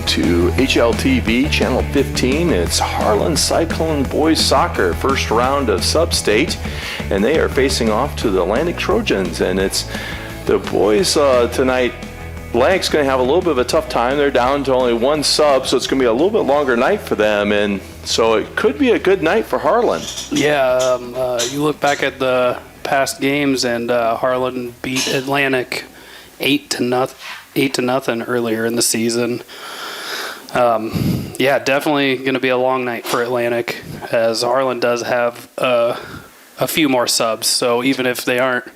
to HLTV Channel 15. It's Harlan Cyclone Boys Soccer, first round of Sub-State, and they are facing off to the Atlantic Trojans. And it's the boys tonight. Atlantic's going to have a little bit of a tough time. They're down to only one sub, so it's going to be a little bit longer night for them, and so it could be a good night for Harlan. Yeah, you look back at the past games, and Harlan beat Atlantic 8-0 earlier in the season. Yeah, definitely going to be a long night for Atlantic, as Harlan does have a few more subs. So even if they aren't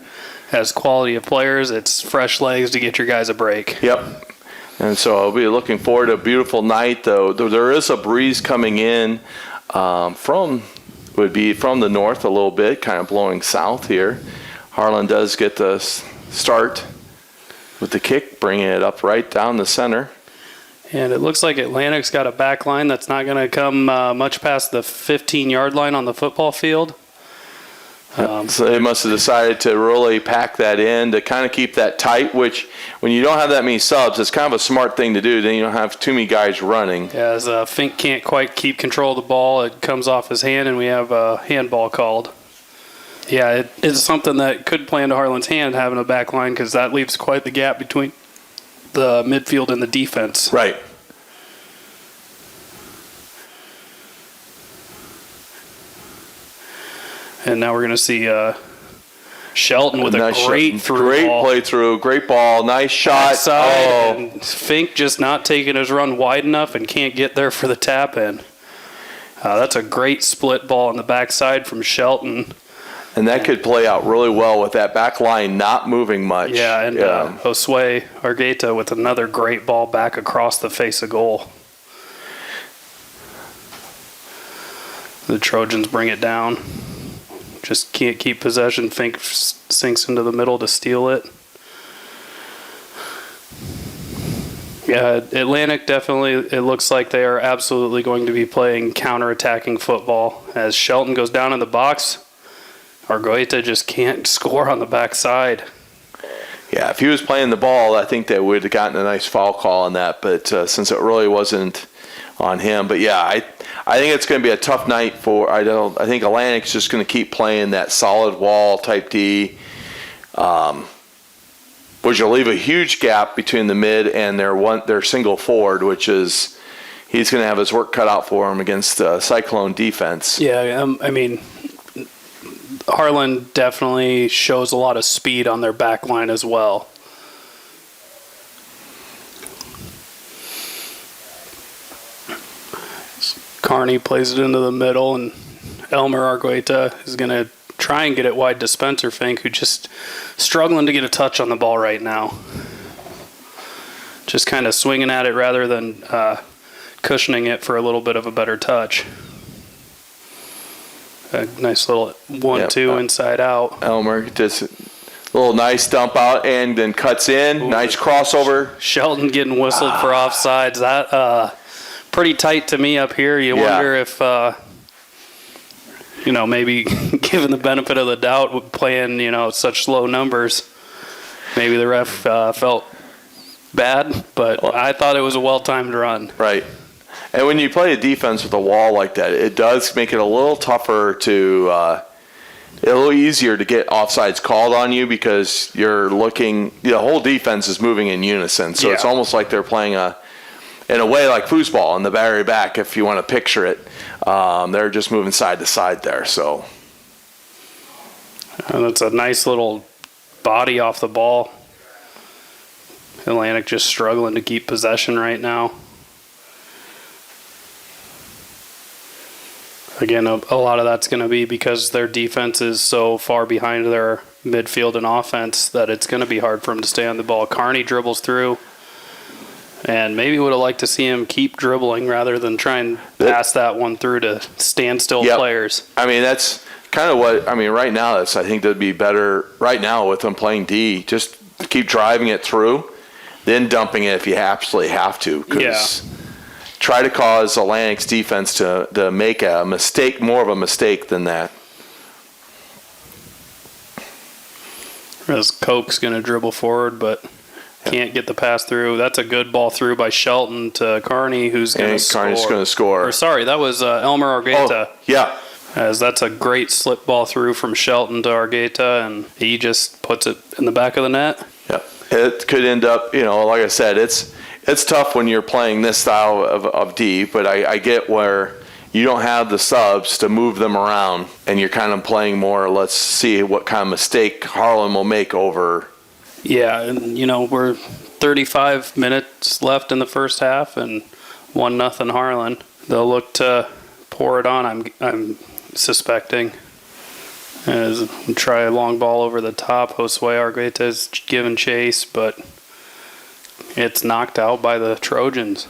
as quality of players, it's fresh legs to get your guys a break. Yep. And so I'll be looking forward to a beautiful night, though. There is a breeze coming in from the north a little bit, kind of blowing south here. Harlan does get the start with the kick, bringing it up right down the center. And it looks like Atlantic's got a back line that's not going to come much past the 15-yard line on the football field. So they must have decided to really pack that in to kind of keep that tight, which when you don't have that many subs, it's kind of a smart thing to do. Then you don't have too many guys running. Yeah, as Fink can't quite keep control of the ball, it comes off his hand, and we have a handball called. Yeah, it's something that could play into Harlan's hand, having a back line, because that leaves quite the gap between the midfield and the defense. Right. And now we're going to see Shelton with a great play through, great ball, nice shot. And Fink just not taking his run wide enough and can't get there for the tap in. That's a great split ball on the backside from Shelton. And that could play out really well with that back line not moving much. Yeah, and Josue Argueta with another great ball back across the face of goal. The Trojans bring it down. Just can't keep possession. Fink sinks into the middle to steal it. Yeah, Atlantic definitely, it looks like they are absolutely going to be playing counter-attacking football. As Shelton goes down in the box, Argueta just can't score on the backside. Yeah, if he was playing the ball, I think they would have gotten a nice foul call on that, but since it really wasn't on him. But yeah, I think it's going to be a tough night for. I think Atlantic's just going to keep playing that solid wall type D, which will leave a huge gap between the mid and their single forward, which is he's going to have his work cut out for him against Cyclone defense. Yeah, I mean, Harlan definitely shows a lot of speed on their back line as well. Carney plays it into the middle, and Elmer Argueta is going to try and get it wide to Spencer Fink, who just struggling to get a touch on the ball right now. Just kind of swinging at it rather than cushioning it for a little bit of a better touch. A nice little 1-2 inside out. Elmer just a little nice dump out and then cuts in. Ooh, nice crossover. Shelton getting whistled for offsides. That pretty tight to me up here. You wonder if, maybe given the benefit of the doubt with playing, such low numbers, maybe the ref felt bad, but I thought it was a well-timed run. Right. And when you play a defense with a wall like that, it does make it a little tougher a little easier to get offsides called on you because you're looking, the whole defense is moving in unison. So it's almost like they're playing in a way like foosball in the very back, if you want to picture it. They're just moving side to side there. So. And it's a nice little body off the ball. Atlantic just struggling to keep possession right now. Again, a lot of that's going to be because their defense is so far behind their midfield and offense that it's going to be hard for them to stay on the ball. Carney dribbles through, and maybe would have liked to see him keep dribbling rather than try and pass that one through to standstill players. I mean, that's kind of right now, I think that'd be better right now with them playing D. Just keep driving it through, then dumping it if you absolutely have to. Try to cause Atlantic's defense to make a mistake, more of a mistake than that. As Koch's going to dribble forward, but Can't get the pass through. That's a good ball through by Shelton to Carney, who's going to score. Carney's going to score. Or sorry, that was Elmer Argueta. Oh, yeah. As that's a great slip ball through from Shelton to Argueta, and he just puts it in the back of the net. Yeah. It could end up, like I said, it's tough when you're playing this style of D, but I get where you don't have the subs to move them around, and you're kind of playing more, let's see what kind of mistake Harlan will make over. Yeah, and we're 35 minutes left in the first half, and 1-0 Harlan. They'll look to pour it on, I'm suspecting. As we try a long ball over the top, Josue Argueta's giving chase, but it's knocked out by the Trojans.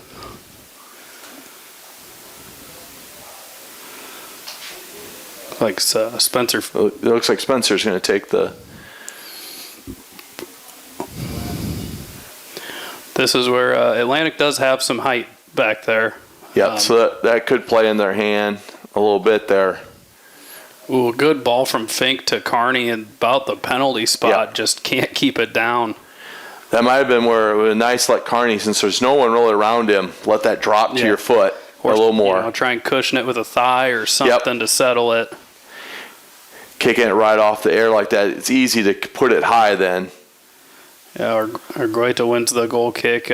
Like Spencer. It looks like Spencer's going to take the. This is where Atlantic does have some height back there. Yeah, so that could play in their hand a little bit there. Ooh, a good ball from Fink to Carney and about the penalty spot. Yep. Just can't keep it down. That might have been where it was nice, like Carney, since there's no one really around him, let that drop to your foot or a little more. Try and cushion it with a thigh or something to settle it. Kicking it right off the air like that, it's easy to put it high then. Yeah, Argueta wins the goal kick.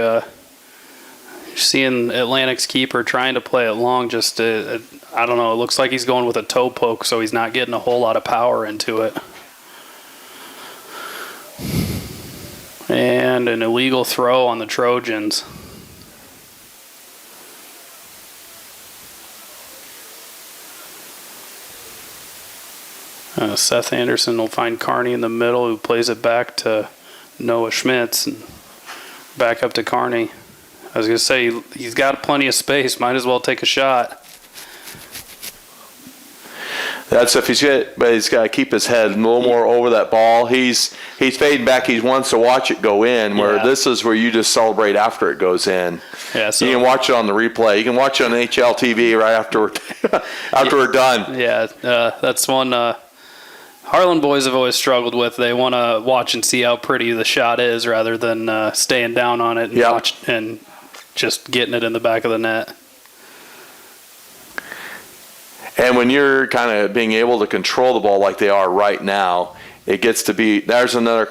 Seeing Atlantic's keeper trying to play it long, just I don't know. It looks like he's going with a toe poke, so he's not getting a whole lot of power into it. And an illegal throw on the Trojans. Seth Anderson will find Carney in the middle, who plays it back to Noah Schmitz, and back up to Carney. I was going to say, he's got plenty of space. Might as well take a shot. That's if but he's got to keep his head a little more over that ball. He's fading back. He wants to watch it go in, where this is where you just celebrate after it goes in. Yeah, so you can watch it on the replay. You can watch it on HLTV right after we're done. Yeah, that's one Harlan boys have always struggled with. They want to watch and see how pretty the shot is rather than staying down on it and watch and just getting it in the back of the net. And when you're kind of being able to control the ball like they are right now, it gets to be, there's another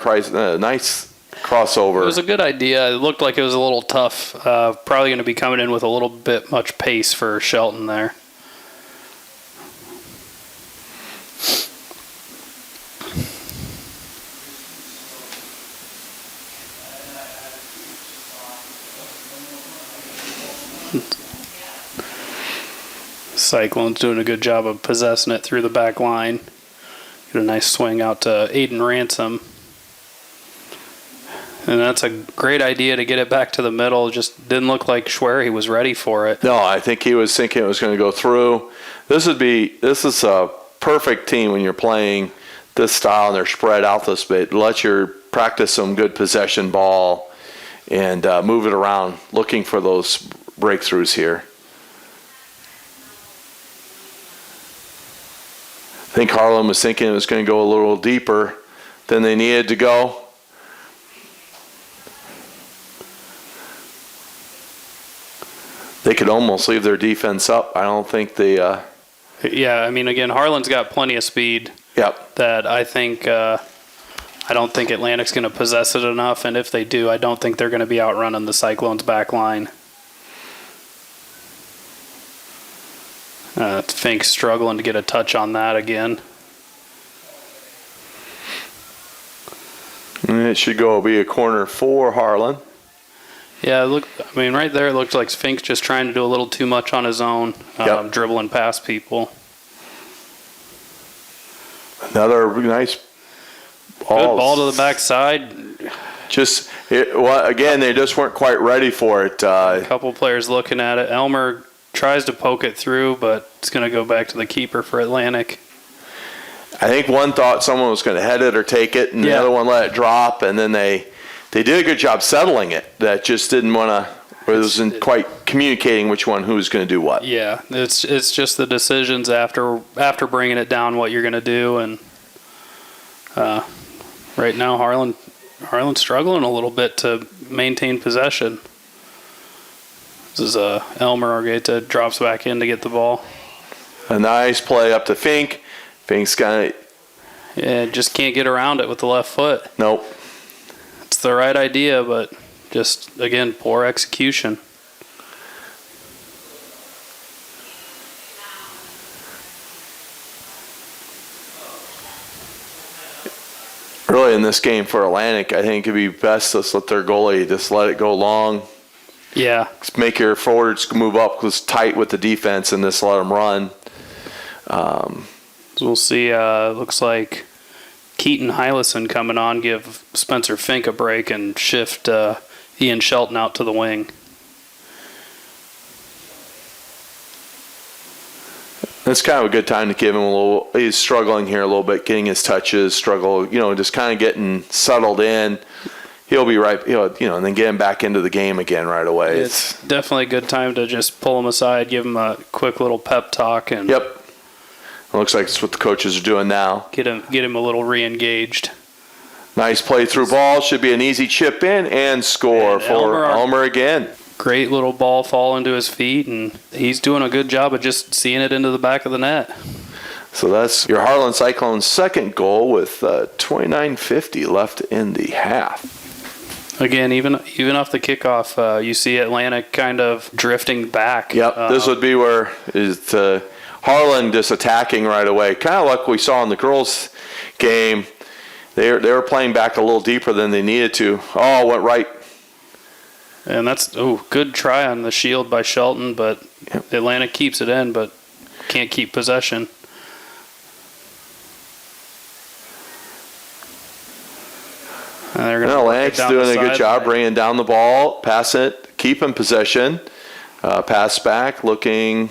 nice crossover. It was a good idea. It looked like it was a little tough. Probably going to be coming in with a little bit much pace for Shelton there. Cyclone's doing a good job of possessing it through the back line. Get a nice swing out to Aiden Ransom. And that's a great idea to get it back to the middle. Just didn't look like Schwery was ready for it. No, I think he was thinking it was going to go through. This is a perfect team when you're playing this style and they're spread out this bit. Let you practice some good possession ball and move it around, looking for those breakthroughs here. I think Harlan was thinking it was going to go a little deeper than they needed to go. They could almost leave their defense up. I don't think they... Yeah, I mean, again, Harlan's got plenty of speed. Yep. That I think... I don't think Atlantic's going to possess it enough, and if they do, I don't think they're going to be outrunning the Cyclone's back line. Fink's struggling to get a touch on that again. And it should be a corner for Harlan. Yeah, right there it looks like Fink's just trying to do a little too much on his own, dribbling past people. Another nice ball. Good ball to the backside. Again, they just weren't quite ready for it. A couple players looking at it. Elmer tries to poke it through, but it's going to go back to the keeper for Atlantic. I think one thought someone was going to head it or take it, and the other one let it drop, and then they did a good job settling it. That just didn't want to, or wasn't quite communicating which one who's going to do what. Yeah, it's just the decisions after bringing it down what you're going to do, and right now Harlan's struggling a little bit to maintain possession. This is Elmer Orgeta drops back in to get the ball. A nice play up to Fink. Fink's got it. Yeah, just can't get around it with the left foot. Nope. It's the right idea, but just, again, poor execution. Really, in this game for Atlantic, I think it'd be best to let their goalie just let it go long. Yeah. Just make your forwards move up close tight with the defense and just let them run. So we'll see. Looks like Keaton Hylison coming on, give Spencer Fink a break and shift Ian Shelton out to the wing. It's kind of a good time to give him a little. He's struggling here a little bit, getting his touches, just kind of getting settled in. He'll be right, and then get him back into the game again right away. It's definitely a good time to just pull him aside, give him a quick little pep talk, and Yep. It looks like it's what the coaches are doing now. get him a little re-engaged. Nice play through ball. Should be an easy chip in and score And for Elmer again. Great little ball fall into his feet, and he's doing a good job of just seeing it into the back of the net. So that's your Harlan Cyclone's second goal with 29:50 left in the half. Again, even off the kickoff, you see Atlantic kind of drifting back. Yep, this would be where is Harlan just attacking right away. Kind of like we saw in the girls' game. They were playing back a little deeper than they needed to. Oh, went right. And that's good try on the shield by Shelton, but Atlantic keeps it in, but can't keep possession. And they're gonna Atlantic's doing a good job bringing down the ball, pass it, keeping possession, pass back, looking,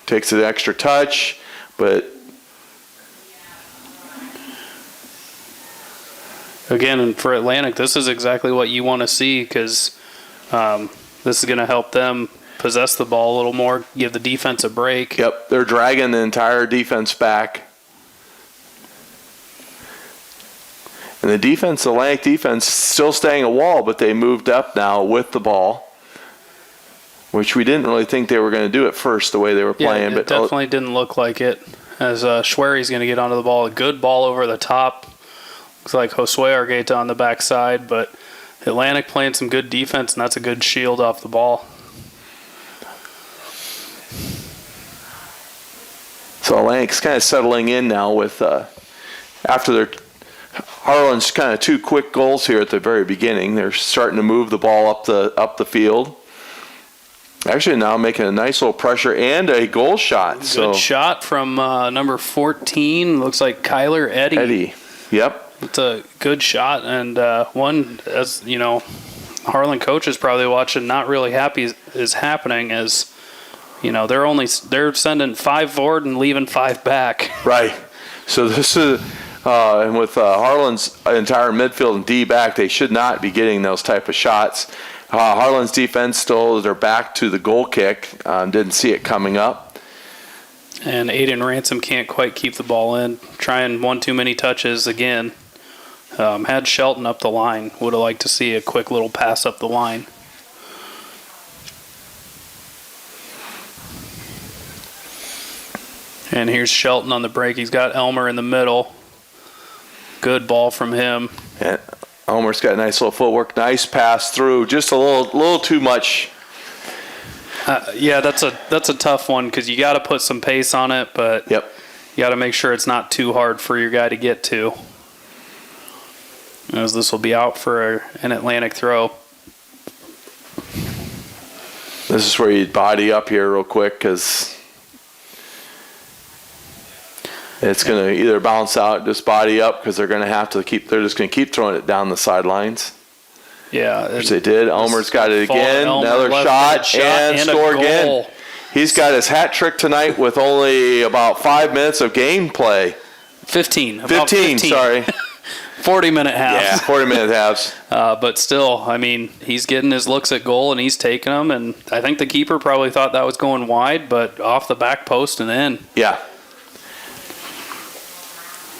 takes an extra touch, but again, and for Atlantic, this is exactly what you want to see because this is going to help them possess the ball a little more, give the defense a break. Yep, they're dragging the entire defense back. And the Atlantic defense, still staying a wall, but they moved up now with the ball, which we didn't really think they were going to do at first, the way they were playing. It definitely didn't look like it, as Schwery's going to get onto the ball. A good ball over the top. Looks like Josue Argueta on the backside, but Atlantic playing some good defense, and that's a good shield off the ball. So Atlantic's kind of settling in now with after their Harlan's kind of two quick goals here at the very beginning. They're starting to move the ball up the field. Actually, now making a nice little pressure and a goal shot. Good shot from number 14. Looks like Kyler Eddy. Yep. It's a good shot, and one, as you know, Harlan coach is probably watching, not really happy is happening, as you know they're sending 5 forward and leaving 5 back. Right. So this is and with Harlan's entire midfield and D back, they should not be getting those type of shots. Harlan's defense still, they're back to the goal kick. Didn't see it coming up. And Aiden Ransom can't quite keep the ball in. Trying one too many touches again. Had Shelton up the line. Would have liked to see a quick little pass up the line. And here's Shelton on the break. He's got Elmer in the middle. Good ball from him. And Elmer's got a nice little footwork. Nice pass through. Just a little too much. Yeah, that's a tough one because you got to put some pace on it, but Yep. you got to make sure it's not too hard for your guy to get to. As this will be out for an Atlantic throw. This is where you body up here real quick because it's going to either bounce out, just body up because they're going to have to they're just going to keep throwing it down the sidelines. Yeah. Which they did. Elmer's got it again. Another shot and score again. He's got his hat trick tonight with only about 5 minutes of gameplay. 15. 15, sorry. 40-minute halves. Yeah, 40-minute halves. But still, I mean, he's getting his looks at goal and he's taking them. And I think the keeper probably thought that was going wide, but off the back post and in. Yeah.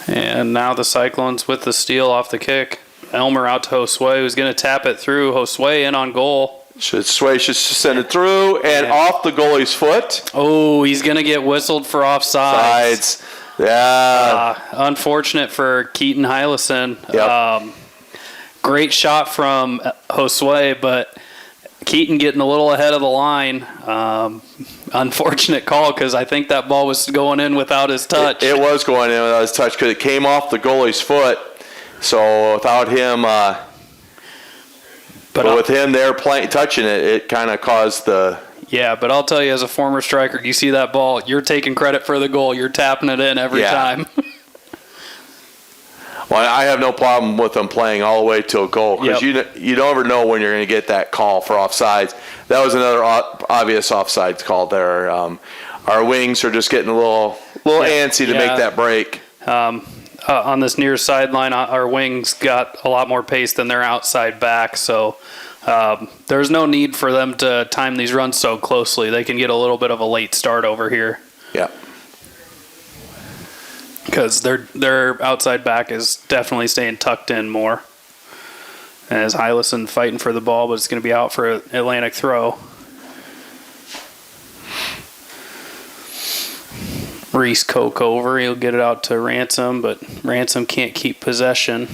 And now the Cyclones with the steal off the kick. Elmer out to Josue, who's going to tap it through. Josue in on goal. Should send it through and off the goalie's foot. Oh, he's going to get whistled for offsides. Yeah. Unfortunate for Keaton Hylison. Yep. Great shot from Josue, but Keaton getting a little ahead of the line. Unfortunate call because I think that ball was going in without his touch. It was going in without his touch because it came off the goalie's foot. So without him, but with him there touching it, it kind of caused the. Yeah, but I'll tell you, as a former striker, you see that ball, you're taking credit for the goal. You're tapping it in every time. Well, I have no problem with them playing all the way to a goal because you never know when you're going to get that call for offsides. That was another obvious offsides call there. Our wings are just getting a little antsy to make that break. On this near sideline, our wings got a lot more pace than their outside back, so there's no need for them to time these runs so closely. They can get a little bit of a late start over here. Yeah. Because their outside back is definitely staying tucked in more. As Hylison fighting for the ball, but it's going to be out for an Atlantic throw. Reese Koch over. He'll get it out to Ransom, but Ransom can't keep possession.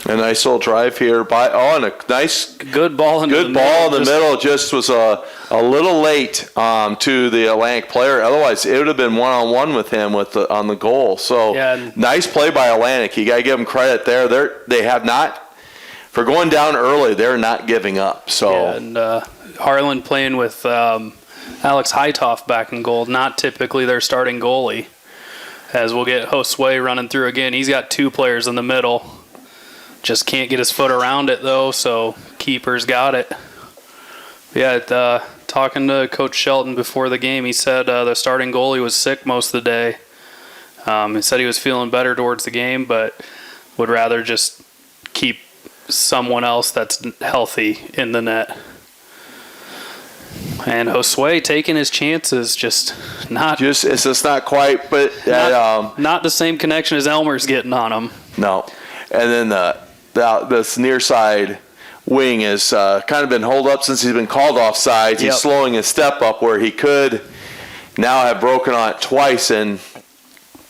A nice little drive here and a nice good ball in the middle. Just was a little late to the Atlantic player. Otherwise, it would have been one-on-one with him on the goal. So nice play by Atlantic. You got to give them credit there. They have not, for going down early, they're not giving up. So and Harlan playing with Alex Heitoff back in goal. Not typically their starting goalie. As we'll get Josue running through again. He's got two players in the middle. Just can't get his foot around it, though, so keeper's got it. Yeah, talking to Coach Shelton before the game, he said the starting goalie was sick most of the day. He said he was feeling better towards the game, but would rather just keep someone else that's healthy in the net. And Josue taking his chances, it's just not quite, but not the same connection as Elmer's getting on him. No, and then this near side wing has kind of been holed up since he's been called offsides. He's slowing his step up where he could now have broken on it twice and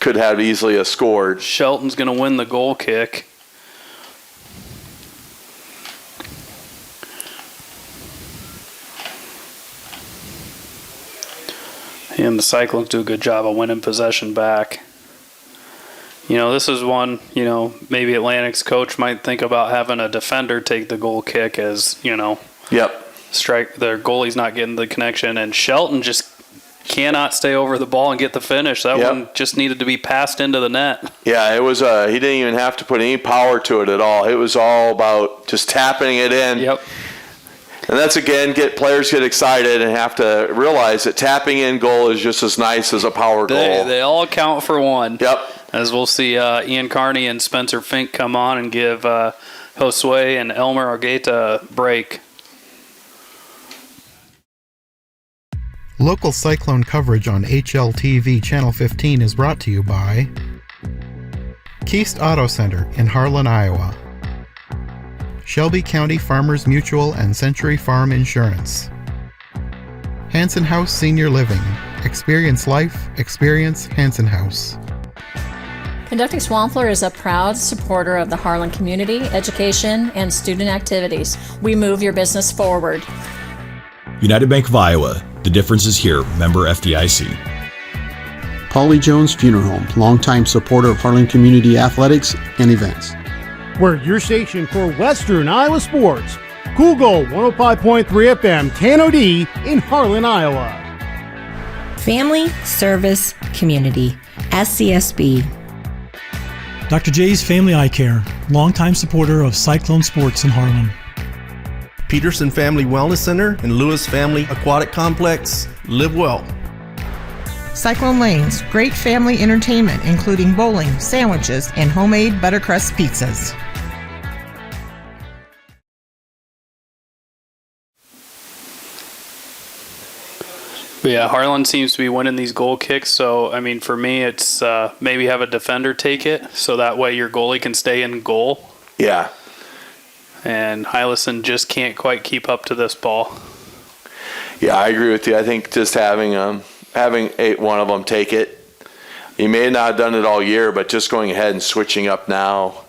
could have easily scored. Shelton's going to win the goal kick. And the Cyclones do a good job of winning possession back. This is one, maybe Atlantic's coach might think about having a defender take the goal kick as, strike. Their goalie's not getting the connection. And Shelton just cannot stay over the ball and get the finish. That one just needed to be passed into the net. Yeah, it was, he didn't even have to put any power to it at all. It was all about just tapping it in. Yep. And that's, again, players get excited and have to realize that tapping in goal is just as nice as a power goal. They all count for one. Yep. As we'll see Ian Carney and Spencer Fink come on and give Josue and Elmer Argueta a break. Local Cyclone coverage on HLTV Channel 15 is brought to you by Keast Auto Center in Harlan, Iowa, Shelby County Farmers Mutual and Century Farm Insurance, Hanson House Senior Living. Experience life, experience Hanson House. Conducting Swampler is a proud supporter of the Harlan community, education, and student activities. We move your business forward. United Bank of Iowa. The difference is here. Member FDIC. Paulie Jones Funeral Home, longtime supporter of Harlan community athletics and events. We're your station for Western Iowa sports. Cool Gold 105.3 FM, Tano D in Harlan, Iowa. Family Service Community, SCSB. Dr. J's Family Eye Care, longtime supporter of Cyclone Sports in Harlan. Peterson Family Wellness Center and Lewis Family Aquatic Complex. Live well. Cyclone Lanes, great family entertainment including bowling, sandwiches, and homemade buttercrust pizzas. But yeah, Harlan seems to be winning these goal kicks. So, I mean, for me, it's maybe have a defender take it so that way your goalie can stay in goal. Yeah. And Hylison just can't quite keep up to this ball. Yeah, I agree with you. I think just having one of them take it. You may not have done it all year, but just going ahead and switching up now.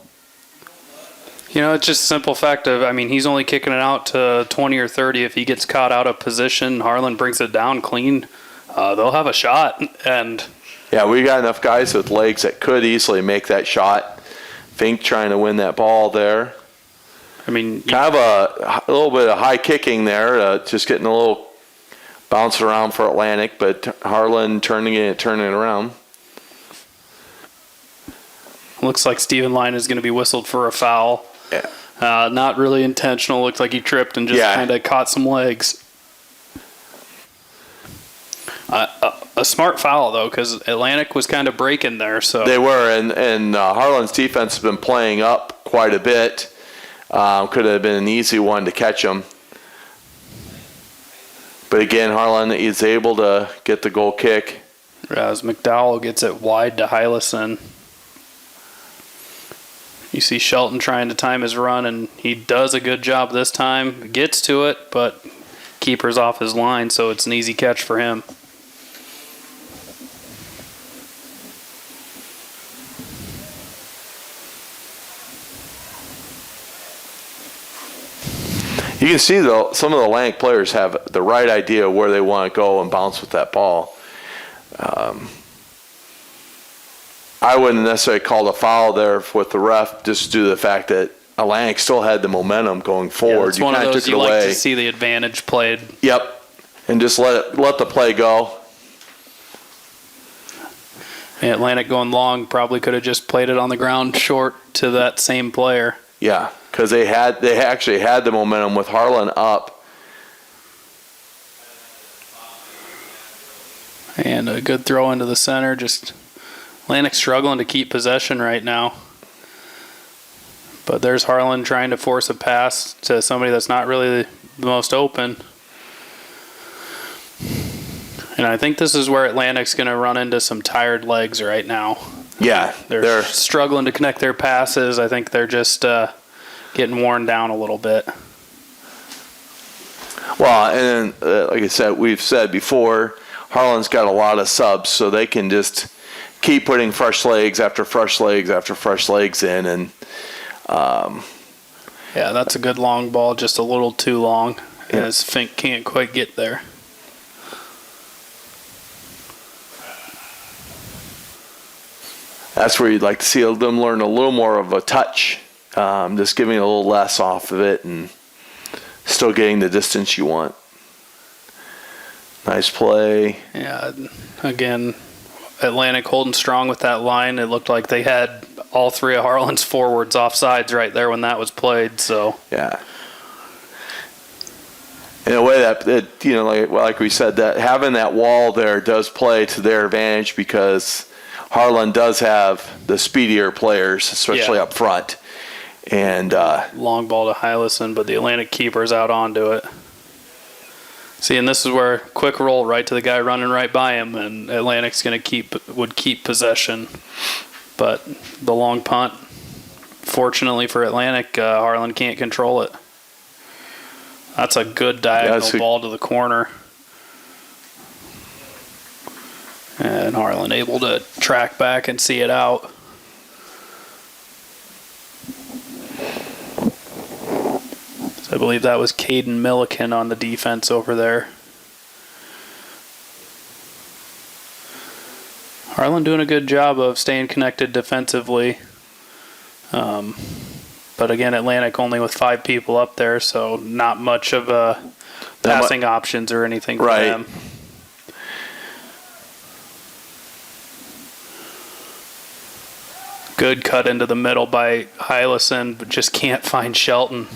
You know, it's just a simple fact of, I mean, he's only kicking it out to 20 or 30. If he gets caught out of position, Harlan brings it down clean, they'll have a shot. And yeah, we got enough guys with legs that could easily make that shot. Fink trying to win that ball there. I mean, kind of a little bit of high kicking there, just getting a little bounce around for Atlantic, but Harlan turning it around. Looks like Steven Line is going to be whistled for a foul. Yeah. Not really intentional. Looked like he tripped and just kind of caught some legs. A smart foul, though, because Atlantic was kind of breaking there. So they were, and Harlan's defense has been playing up quite a bit. Could have been an easy one to catch him. But again, Harlan is able to get the goal kick. As McDowell gets it wide to Hylison. You see Shelton trying to time his run, and he does a good job this time. Gets to it, but keeper's off his line, so it's an easy catch for him. You can see, though, some of the Atlantic players have the right idea where they want to go and bounce with that ball. I wouldn't necessarily call the foul there with the ref just due to the fact that Atlantic still had the momentum going forward. It's one of those you like to see the advantage played. Yep, and just let the play go. And Atlantic going long probably could have just played it on the ground short to that same player. Yeah, because they actually had the momentum with Harlan up. And a good throw into the center. Just Atlantic struggling to keep possession right now. But there's Harlan trying to force a pass to somebody that's not really the most open. And I think this is where Atlantic's going to run into some tired legs right now. Yeah. They're struggling to connect their passes. I think they're just getting worn down a little bit. Well, and then, like I said, we've said before, Harlan's got a lot of subs, so they can just keep putting fresh legs after fresh legs after fresh legs in. And yeah, that's a good long ball, just a little too long, as Fink can't quite get there. That's where you'd like to see them learn a little more of a touch, just giving a little less off of it and still getting the distance you want. Nice play. Yeah, again, Atlantic holding strong with that line. It looked like they had all three of Harlan's forwards offsides right there when that was played. So yeah, in a way that you know, like we said, that having that wall there does play to their advantage because Harlan does have the speedier players, especially up front. And long ball to Hylison, but the Atlantic keeper's out onto it. See, and this is where quick roll right to the guy running right by him, and Atlantic's would keep possession. But the long punt, fortunately for Atlantic, Harlan can't control it. That's a good diagonal ball to the corner. And Harlan able to track back and see it out. So I believe that was Caden Milliken on the defense over there. Harlan doing a good job of staying connected defensively. But again, Atlantic only with 5 people up there, so not much of passing options or anything for them. Good cut into the middle by Hylison, but just can't find Shelton.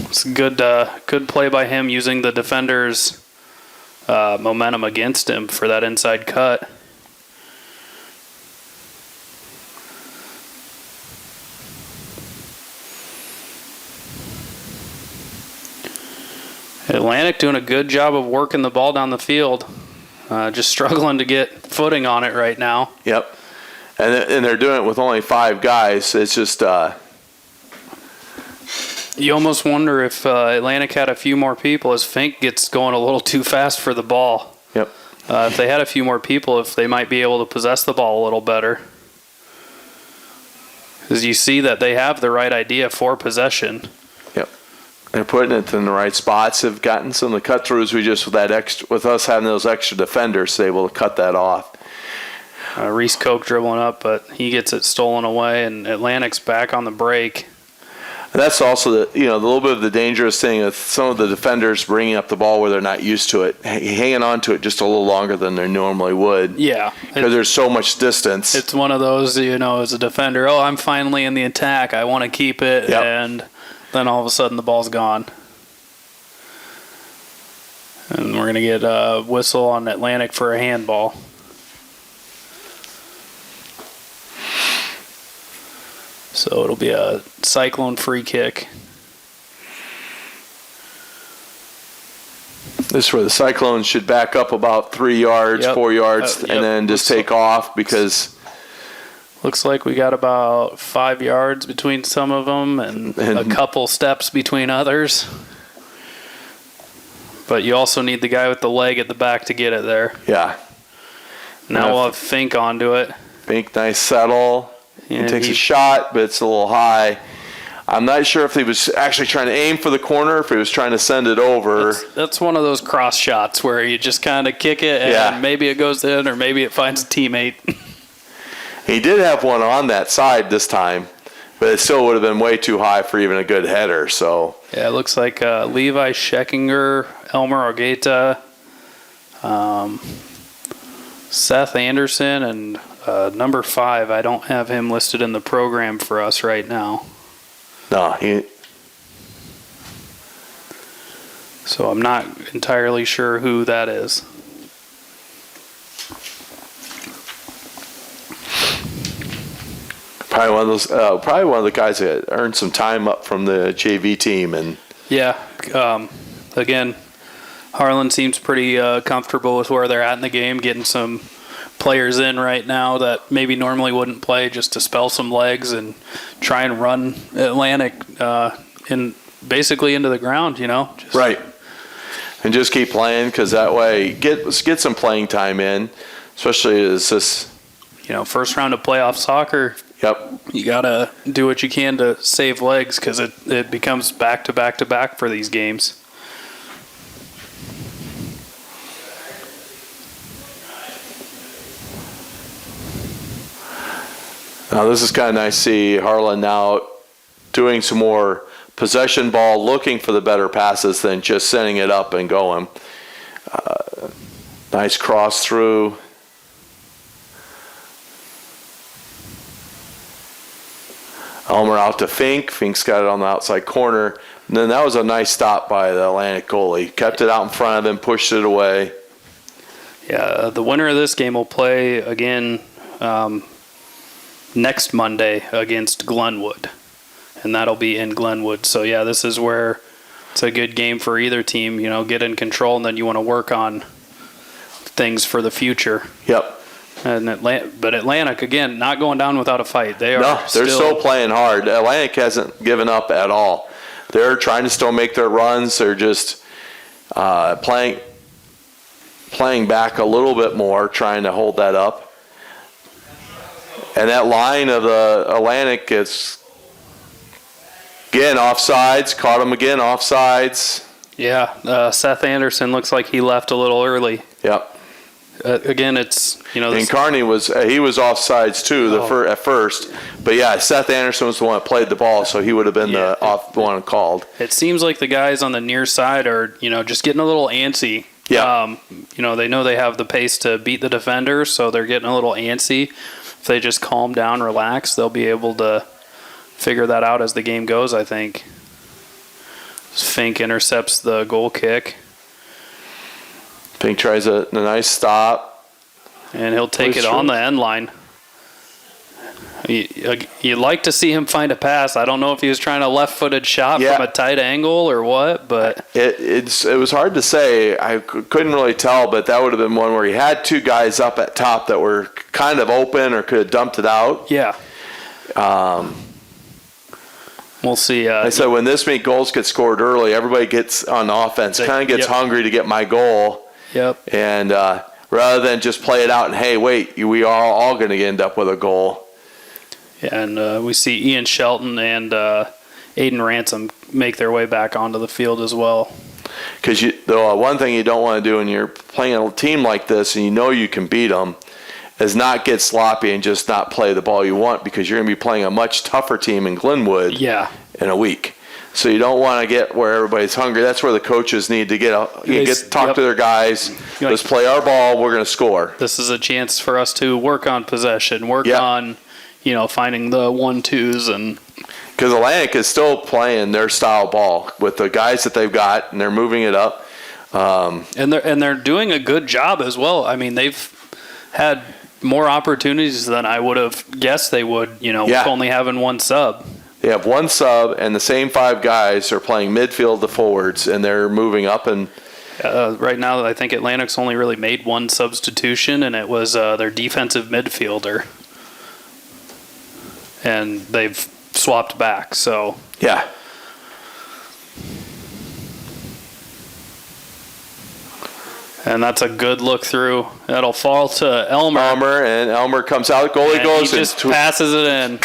It's a good play by him using the defender's momentum against him for that inside cut. Atlantic Atlantic doing a good job of working the ball down the field. Just struggling to get footing on it right now. Yep. And they're doing it with only 5 guys. It's just you almost wonder if Atlantic had a few more people as Fink gets going a little too fast for the ball. Yep. If they had a few more people, if they might be able to possess the ball a little better. Because you see that they have the right idea for possession. Yep. They're putting it in the right spots. Have gotten some of the cut throughs. We just with us having those extra defenders, able to cut that off. Reese Koch dribbling up, but he gets it stolen away, and Atlantic's back on the break. And that's also the little bit of the dangerous thing with some of the defenders bringing up the ball where they're not used to it, hanging on to it just a little longer than they normally would. Yeah, because there's so much distance. It's one of those, as a defender, I'm finally in the attack, I want to keep it, yep. And then all of a sudden the ball's gone. And we're going to get a whistle on Atlantic for a handball. So it'll be a Cyclone free kick. This is where the Cyclones should back up about 3 yards, 4 yards, and then just take off because... Looks like we got about 5 yards between some of them and a couple steps between others. But you also need the guy with the leg at the back to get it there. Yeah. Now we'll have Fink onto it. Fink, nice settle. Yeah, he takes a shot, but it's a little high. I'm not sure if he was actually trying to aim for the corner, if he was trying to send it over. That's one of those cross shots where you just kind of kick it and maybe it goes in or maybe it finds a teammate. He did have one on that side this time, but it still would have been way too high for even a good header. So yeah, it looks like Levi Scheckinger, Elmer Ogeta, Seth Anderson, and number 5. I don't have him listed in the program for us right now. No, So I'm not entirely sure who that is. Probably one of those. Probably one of the guys that earned some time up from the JV team, and yeah. Again, Harlan seems pretty comfortable with where they're at in the game, getting some players in right now that maybe normally wouldn't play just to spell some legs and try and run Atlantic basically into the ground, right. And just keep playing because that way get some playing time in, especially as this first round of playoff soccer. Yep. You gotta do what you can to save legs because it becomes back to back to back for these games. Now this is kind of nice to see Harlan now doing some more possession ball, looking for the better passes than just sending it up and going. Nice cross through. Elmer out to Fink. Fink's got it on the outside corner. And then that was a nice stop by the Atlantic goalie. Kept it out in front of him, pushed it away. Yeah, the winner of this game will play again next Monday against Glenwood. And that'll be in Glenwood. So, yeah, this is where it's a good game for either team. Get in control, and then you want to work on things for the future. Yep. And Atlantic, again, not going down without a fight. They're still playing hard. Atlantic hasn't given up at all. They're trying to still make their runs. They're just playing back a little bit more, trying to hold that up. And that line of the Atlantic is, again, offsides. Caught him again, offsides. Yeah, Seth Anderson looks like he left a little early. Yep. Again, it's and Carney was offsides too at first, but yeah, Seth Anderson was the one that played the ball, so he would have been the one called. It seems like the guys on the near side are just getting a little antsy. Yeah. They know they have the pace to beat the defender, so they're getting a little antsy. If they just calm down, relax, they'll be able to figure that out as the game goes. I think. Fink intercepts the goal kick. Fink tries a nice stop. And he'll take it on the end line. You like to see him find a pass. I don't know if he was trying a left-footed shot from a tight angle or what, but it was hard to say. I couldn't really tell, but that would have been one where he had two guys up at top that were kind of open or could have dumped it out. Yeah. We'll see. I said when this many goals get scored early, everybody gets on offense, kind of gets hungry to get my goal. Yep. And rather than just play it out and, hey, wait, we are all going to end up with a goal. Yeah, and we see Ian Shelton and Aiden Ransom make their way back onto the field as well. Because one thing you don't want to do when you're playing a team like this and you know you can beat them is not get sloppy and just not play the ball you want, because you're going to be playing a much tougher team in Glenwood in a week. So you don't want to get where everybody's hungry. That's where the coaches need to talk to their guys. Let's play our ball. We're going to score. This is a chance for us to work on possession, work on finding the 1-2s, and because Atlantic is still playing their style ball with the guys that they've got, and they're moving it up. And they're doing a good job as well. I mean, they've had more opportunities than I would have guessed they would, with only having one sub. They have one sub, and the same five guys are playing midfield to forwards, and they're moving up. And right now, I think Atlantic's only really made one substitution, and it was their defensive midfielder. And they've swapped back, so. Yeah. And that's a good look through. That'll fall to Elmer. And Elmer comes out. Goalie goes and just passes it in.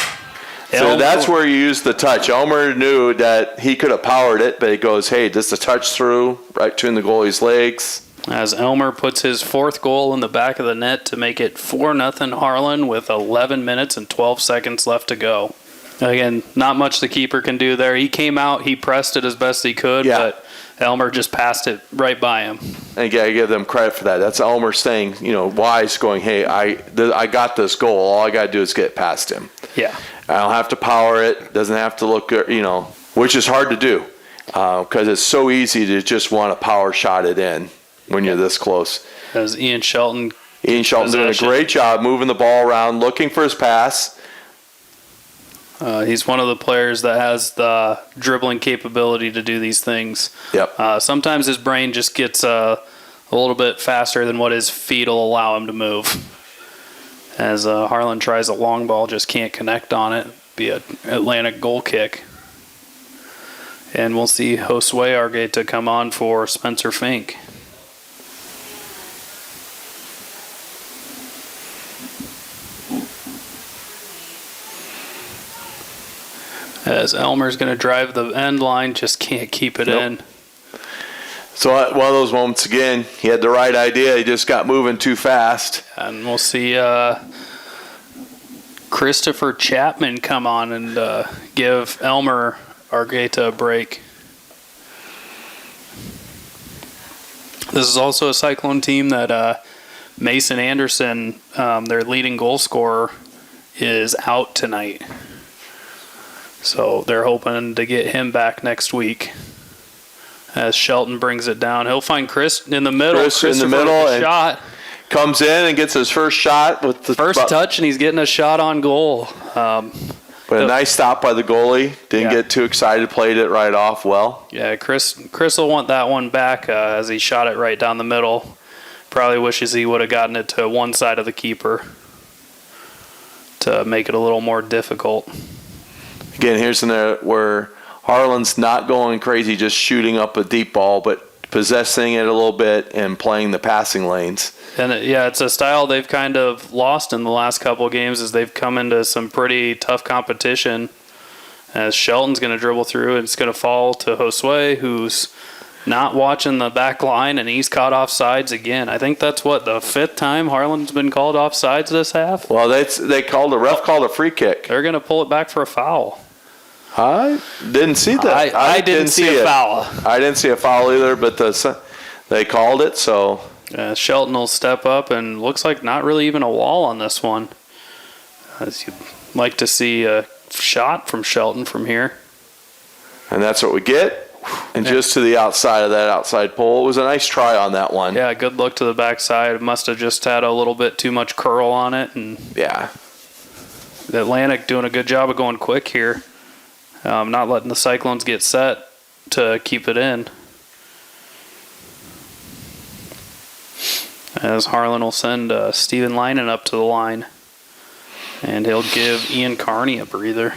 So that's where you use the touch. Elmer knew that he could have powered it, but he goes, hey, just the touch through right between the goalie's legs. As Elmer puts his fourth goal in the back of the net to make it 4-0 Harlan with 11 minutes and 12 seconds left to go. Again, not much the keeper can do there. He came out, he pressed it as best he could, but Elmer just passed it right by him. And I give them credit for that. That's Elmer saying, wise, going, hey, I got this goal. All I got to do is get past him. Yeah. I don't have to power it. Doesn't have to look, which is hard to do because it's so easy to just want to power shot it in when you're this close. As Ian Shelton's doing a great job moving the ball around, looking for his pass. He's one of the players that has the dribbling capability to do these things. Yep. Sometimes his brain just gets a little bit faster than what his feet will allow him to move. As Harlan tries a long ball, just can't connect on it. Be an Atlantic goal kick. And we'll see Josue Argueta come on for Spencer Fink. As Elmer's going to drive the end line, just can't keep it in. So one of those moments again, he had the right idea, he just got moving too fast. And we'll see Christopher Chapman come on and give Elmer Argueta a break. This is also a Cyclone team that Mason Anderson, their leading goal scorer, is out tonight. So they're hoping to get him back next week. As Shelton brings it down, he'll find Chris in the middle. Chris in the middle, and shot. Comes in and gets his first shot with the first touch, and he's getting a shot on goal. But a nice stop by the goalie. Didn't get too excited. Played it right off well. Yeah, Chris will want that one back as he shot it right down the middle. Probably wishes he would have gotten it to one side of the keeper to make it a little more difficult. Again, here's where Harlan's not going crazy, just shooting up a deep ball, but possessing it a little bit and playing the passing lanes. And it's a style they've kind of lost in the last couple of games as they've come into some pretty tough competition. As Shelton's going to dribble through, and it's going to fall to Josue, who's not watching the back line, and he's caught off sides again. I think that's the fifth time Harlan's been called off sides this half. Well, the ref called a free kick. They're going to pull it back for a foul. I didn't see that. I didn't see a foul. I didn't see a foul either, but they called it, so. Shelton will step up, and looks like not really even a wall on this one. As you'd like to see a shot from Shelton from here. And that's what we get. And just to the outside of that outside pole. It was a nice try on that one. Yeah, good look to the backside. Must have just had a little bit too much curl on it. And yeah. Atlantic doing a good job of going quick here. Not letting the Cyclones get set to keep it in. As Harlan will send Steven Leinen up to the line. And he'll give Ian Carney a breather.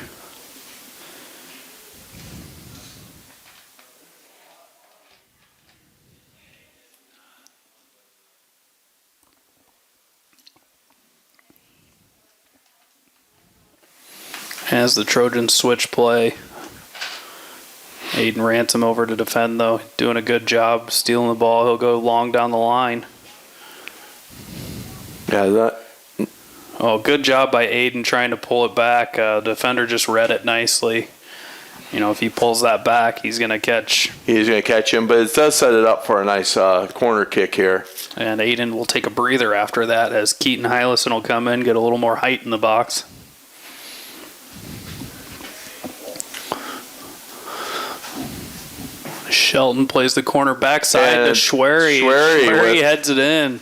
As the Trojans switch play, Aiden Ransom over to defend, though. Doing a good job stealing the ball. He'll go long down the line. Yeah, Oh, good job by Aiden trying to pull it back. Defender just read it nicely. You know, if he pulls that back, he's going to catch. He's going to catch him, but it does set it up for a nice corner kick here. And Aiden will take a breather after that as Keaton Hylison will come in, get a little more height in the box. Shelton plays the corner backside to Schwery. Schwery heads it in.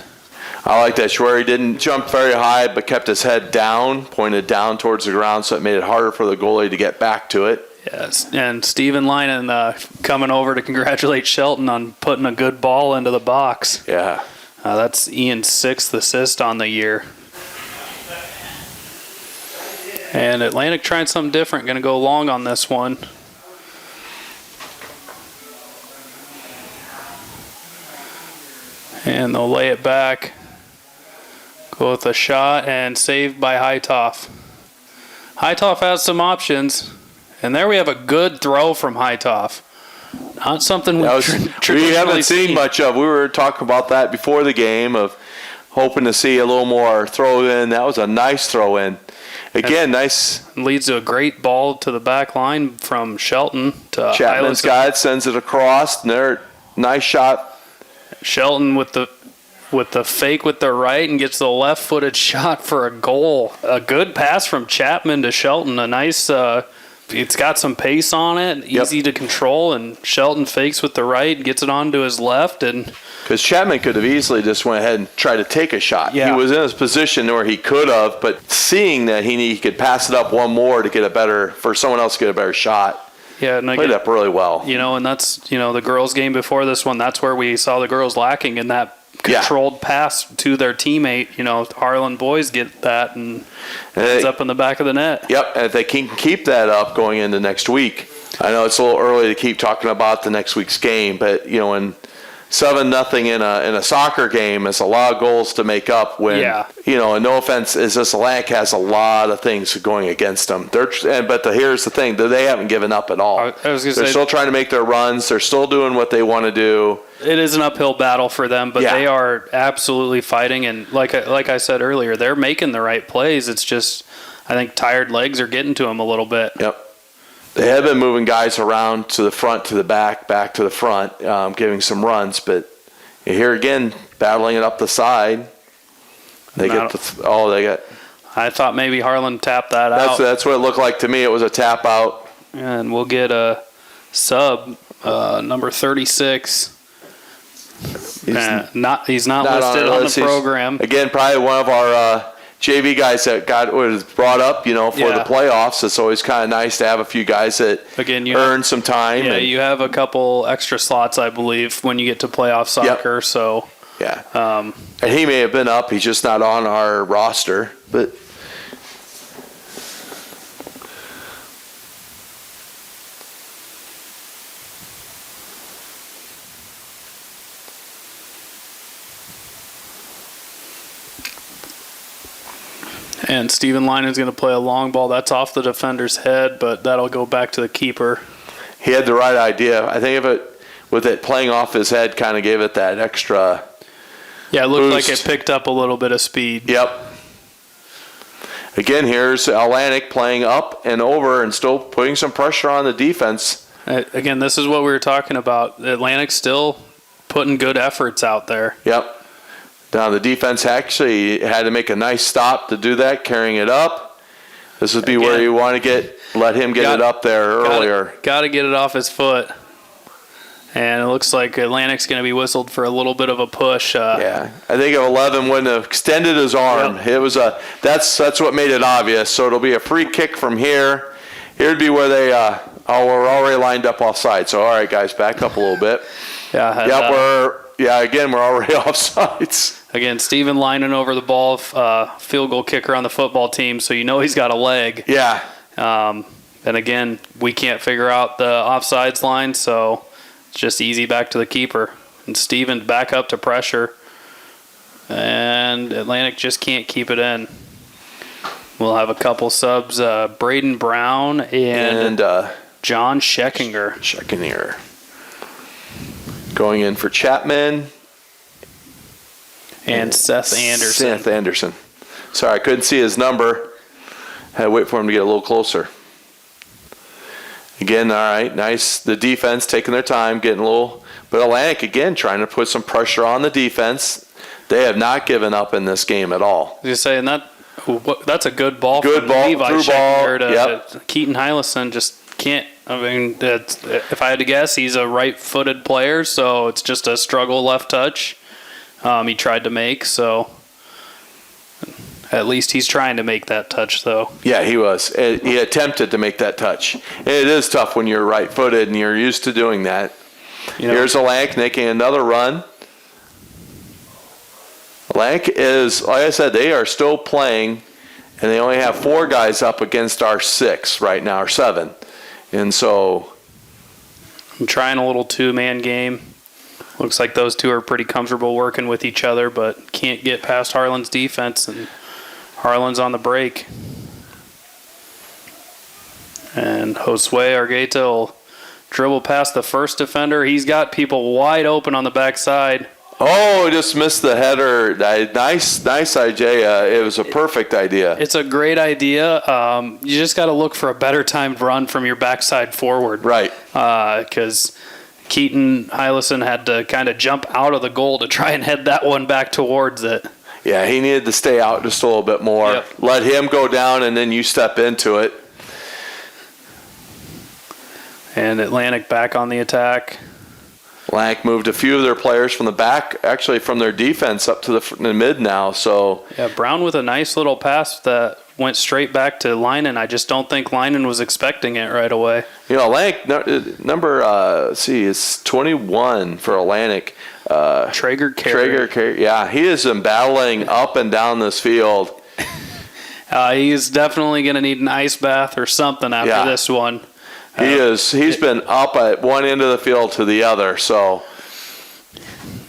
I like that. Schwery didn't jump very high, but kept his head down, pointed down towards the ground, so it made it harder for the goalie to get back to it. Yes, and Steven Leinen coming over to congratulate Shelton on putting a good ball into the box. Yeah. That's Ian's 6th assist on the year. And Atlantic trying something different, going to go long on this one. And they'll lay it back. Go with a shot and saved by Hightoff. Hightoff has some options. And there we have a good throw from Hightoff. Not something we haven't seen much of. We were talking about that before the game, of hoping to see a little more throw in. That was a nice throw in. Again, nice. Leads to a great ball to the back line from Shelton to Chapman's got it, sends it across. And there, nice shot. Shelton with the fake with the right and gets the left-footed shot for a goal. A good pass from Chapman to Shelton. A nice, it's got some pace on it, easy to control, and Shelton fakes with the right, gets it onto his left, and because Chapman could have easily just went ahead and tried to take a shot. Yeah. He was in his position where he could have, but seeing that he could pass it up one more to get for someone else to get a better shot. Yeah, and played up really well. You know, and that's, the girls' game before this one, that's where we saw the girls lacking in that controlled pass to their teammate. Harlan boys get that, and it's up in the back of the net. Yep, and if they can keep that up going into next week. I know it's a little early to keep talking about the next week's game, but, when 7-0 in a soccer game is a lot of goals to make up when, and no offense, is this Atlantic has a lot of things going against them. Here's the thing, they haven't given up at all. They're still trying to make their runs. They're still doing what they want to do. It is an uphill battle for them, but they are absolutely fighting. And like I said earlier, they're making the right plays. It's just, I think tired legs are getting to them a little bit. Yep. They have been moving guys around to the front, to the back to the front, giving some runs. But here again, battling it up the side. They got. I thought maybe Harlan tapped that out. That's what it looked like to me. It was a tap out. And we'll get a sub, number 36. He's not listed on the program. Again, probably one of our JV guys that was brought up, for the playoffs. It's always kind of nice to have a few guys that earn some time. Yeah, you have a couple extra slots, I believe, when you get to playoff soccer. Yep. So and he may have been up. He's just not on our roster, but. And Steven Leinen's going to play a long ball. That's off the defender's head, but that'll go back to the keeper. He had the right idea. I think with it playing off his head, kind of gave it that extra. Yeah, it looked boost. Like it picked up a little bit of speed. Yep. Again, here's Atlantic playing up and over and still putting some pressure on the defense. Again, this is what we were talking about. Atlantic still putting good efforts out there. Yep. Now, the defense actually had to make a nice stop to do that, carrying it up. This would be where you want to let him get it up there earlier. Got to get it off his foot. And it looks like Atlantic's going to be whistled for a little bit of a push. Yeah, I think if 11 wouldn't have extended his arm, Yep. it was that's what made it obvious. So it'll be a free kick from here. Here'd be where they we're already lined up offside. So all right, guys, back up a little bit. Yeah. Again we're already offsides. Again, Steven lining over the ball, field goal kicker on the football team, so you know he's got a leg. Yeah. And again, we can't figure out the offsides line, so it's just easy back to the keeper. And Steven back up to pressure, and Atlantic just can't keep it in. We'll have a couple subs, Braden Brown and John Scheckinger. Going in for Chapman. And Seth Anderson. Sorry, I couldn't see his number. Had to wait for him to get a little closer. Again, all right, nice. The defense taking their time, getting a little. But Atlantic, again, trying to put some pressure on the defense. They have not given up in this game at all. You're saying that's a good ball Good from ball, Levi through ball. Scheckinger to Yep. Keaton Hylison just can't. I mean, if I had to guess, he's a right-footed player, so it's just a struggle left touch. He tried to make, so at least he's trying to make that touch, though. Yeah, he was. He attempted to make that touch. And it is tough when you're right-footed and you're used to doing that. Here's Atlantic making another run. Atlantic is, like I said, they are still playing, and they only have 4 guys up against our 6 right now, or 7. And so I'm trying a little 2-man game. Looks like those two are pretty comfortable working with each other, but can't get past Harlan's defense, and Harlan's on the break. And Josue Argueta will dribble past the first defender. He's got people wide open on the backside. Oh, just missed the header. Nice idea. It was a perfect idea. It's a great idea. You just got to look for a better timed run from your backside forward. Right. Because Keaton Hylison had to kind of jump out of the goal to try and head that one back towards it. Yeah, he needed to stay out just a little bit more. Yep. Let him go down, and then you step into it. And Atlantic back on the attack. Atlantic moved a few of their players from the back, actually from their defense up to the mid now. So yeah, Brown with a nice little pass that went straight back to Linen. I just don't think Linen was expecting it right away. You know, Atlantic number it's 21 for Atlantic. Traeger Carey. Yeah, he has been battling up and down this field. He's definitely going to need an ice bath or something after this one. He's been up at one end of the field to the other. So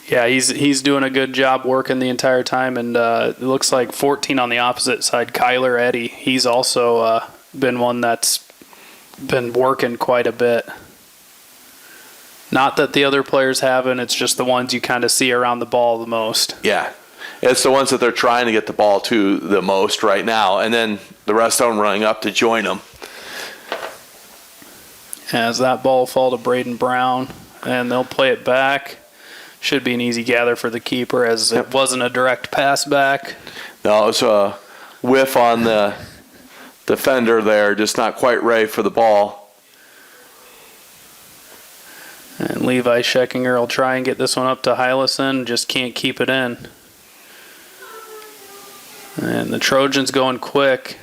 yeah, he's doing a good job working the entire time, and it looks like 14 on the opposite side, Kyler Eddy. He's also been one that's been working quite a bit. Not that the other players haven't, it's just the ones you kind of see around the ball the most. Yeah, it's the ones that they're trying to get the ball to the most right now, and then the rest of them running up to join them. As that ball fall to Braden Brown, and they'll play it back. Should be an easy gather for the keeper, as it wasn't a direct pass back. No, it was a whiff on the defender there, just not quite ready for the ball. And Levi Scheckinger will try and get this one up to Hylison, just can't keep it in. And the Trojans going quick.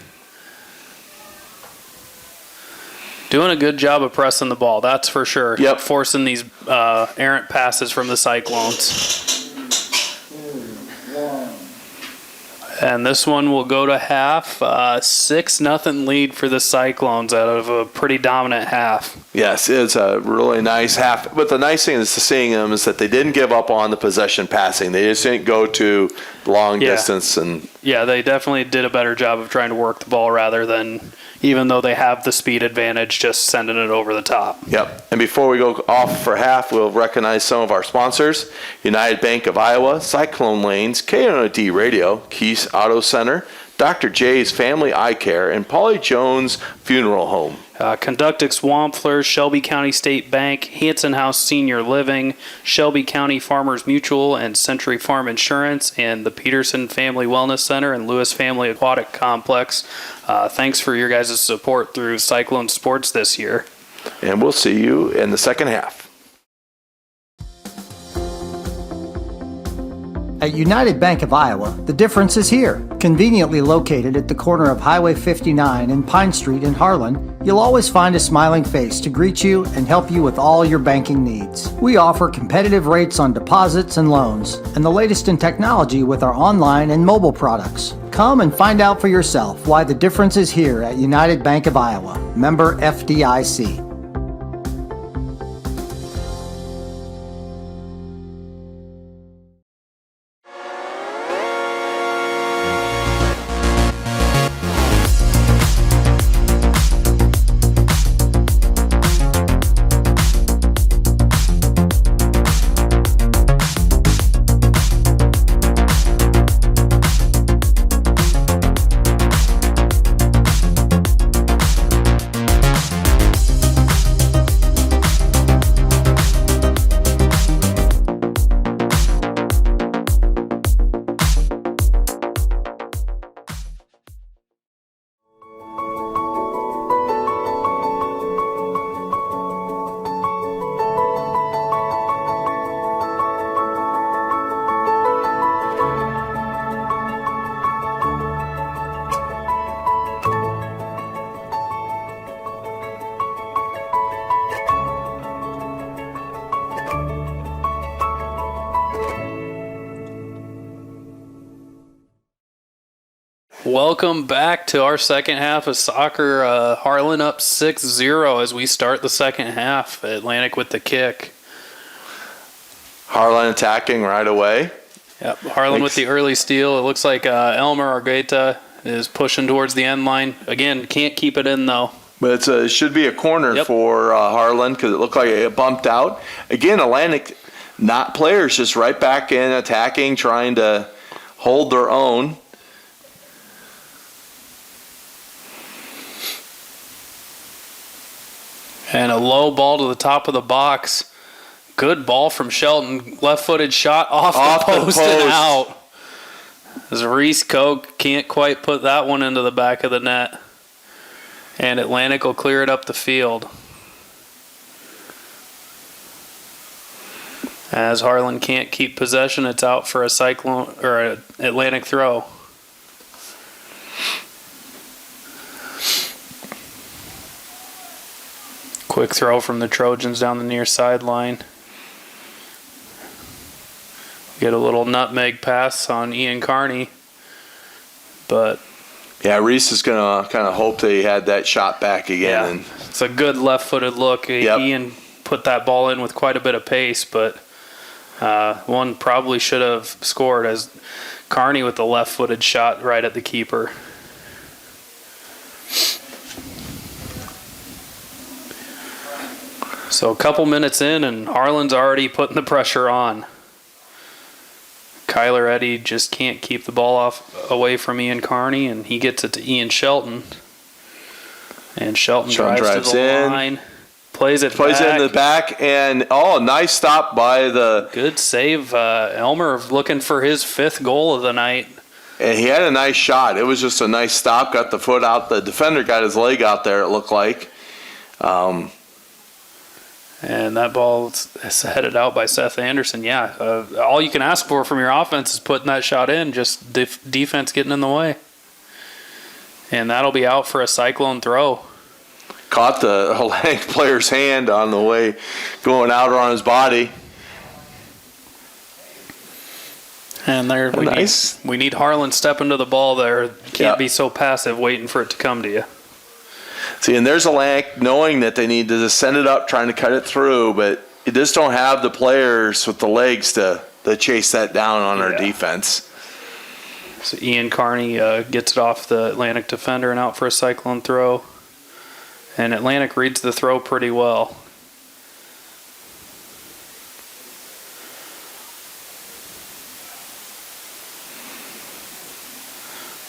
Doing a good job of pressing the ball, that's for sure. Yep. Forcing these errant passes from the Cyclones. And this one will go to half. 6-0 lead for the Cyclones out of a pretty dominant half. Yes, it's a really nice half. But the nice thing is seeing them is that they didn't give up on the possession passing. They just didn't go to long distance. And yeah, they definitely did a better job of trying to work the ball rather than, even though they have the speed advantage, just sending it over the top. Yep. And before we go off for half, we'll recognize some of our sponsors: United Bank of Iowa, Cyclone Lanes, KNOD Radio, Keys Auto Center, Dr. J's Family Eye Care, and Polly Jones Funeral Home. Conductix Wampler, Shelby County State Bank, Hanson House Senior Living, Shelby County Farmers Mutual and Century Farm Insurance, and the Peterson Family Wellness Center and Lewis Family Aquatic Complex. Thanks for your guys' support through Cyclone Sports this year. And we'll see you in the second half. At United Bank of Iowa, the difference is here. Conveniently located at the corner of Highway 59 and Pine Street in Harlan, you'll always find a smiling face to greet you and help you with all your banking needs. We offer competitive rates on deposits and loans, and the latest in technology with our online and mobile products. Come and find out for yourself why the difference is here at United Bank of Iowa. Member FDIC. Welcome back to our second half of soccer. Harlan up 6-0 as we start the second half. Atlantic with the kick. Harlan attacking right away. Yep, Harlan with the early steal. It looks like Elmer Argueta is pushing towards the end line. Again, can't keep it in though. But it should be a corner for Harlan because it looked like it bumped out. Again, Atlantic, not players, just right back in, attacking, trying to hold their own. And a low ball to the top of the box. Good ball from Shelton. Left-footed shot off the post and out. As Reese Koch can't quite put that one into the back of the net. And Atlantic will clear it up the field. As Harlan can't keep possession, it's out for a Cyclone or an Atlantic throw. Quick throw from the Trojans down the near sideline. Get a little nutmeg pass on Ian Carney. But yeah, Reese is going to kind of hope that he had that shot back again. Yeah, it's a good left-footed look. Yep. Ian put that ball in with quite a bit of pace, but one probably should have scored as Carney with the left-footed shot right at the keeper. So a couple minutes in, and Harlan's already putting the pressure on. Kyler Eddy just can't keep the ball away from Ian Carney, and he gets it to Ian Shelton. And Shelton drives to the line, plays it in the back, and nice stop by the... Good save. Elmer looking for his 5th goal of the night. And he had a nice shot. It was just a nice stop, got the foot out. The defender got his leg out there, it looked like. And that ball is headed out by Seth Anderson. Yeah, all you can ask for from your offense is putting that shot in, just defense getting in the way. And that'll be out for a Cyclone throw. Caught the Atlantic player's hand on the way going out on his body. And there we need Harlan stepping to the ball there. Can't be so passive waiting for it to come to you. See, and there's Atlantic knowing that they need to just send it up, trying to cut it through, but you just don't have the players with the legs to chase that down on our defense. So Ian Carney gets it off the Atlantic defender and out for a Cyclone throw. And Atlantic reads the throw pretty well.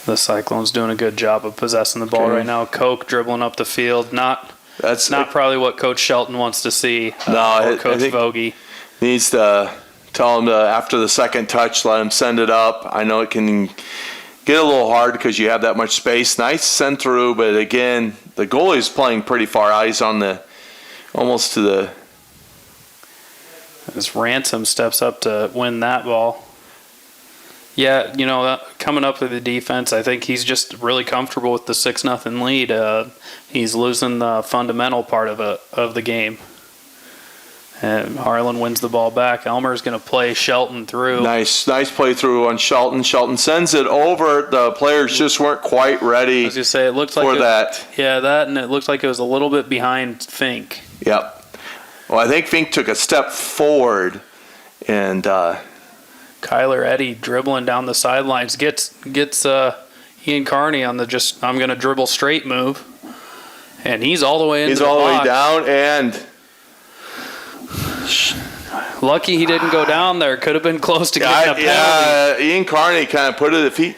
The Cyclone's doing a good job of possessing the ball right now. Koch dribbling up the field. That's not probably what Coach Shelton wants to see. Or Coach Vogie needs to tell him to, after the second touch, let him send it up. I know it can get a little hard because you have that much space. Nice send through, but again, the goalie's playing pretty far out. He's on the almost to the. As Ransom steps up to win that ball. Yeah, coming up with the defense, I think he's just really comfortable with the 6-0 lead. He's losing the fundamental part of the game. And Harlan wins the ball back. Elmer's going to play Shelton through. Nice play through on Shelton. Shelton sends it over. The players just weren't quite ready. I was going to say, it looked like for that. Yeah, that, and it looked like it was a little bit behind Fink. Yep. Well, I think Fink took a step forward, and Kyler Eddy dribbling down the sidelines gets Ian Carney on the I'm going to dribble straight move, and he's all the way into the box. He's all the way down, and lucky he didn't go down there. Could have been close to getting a penalty. Yeah, Ian Carney kind of put it. If he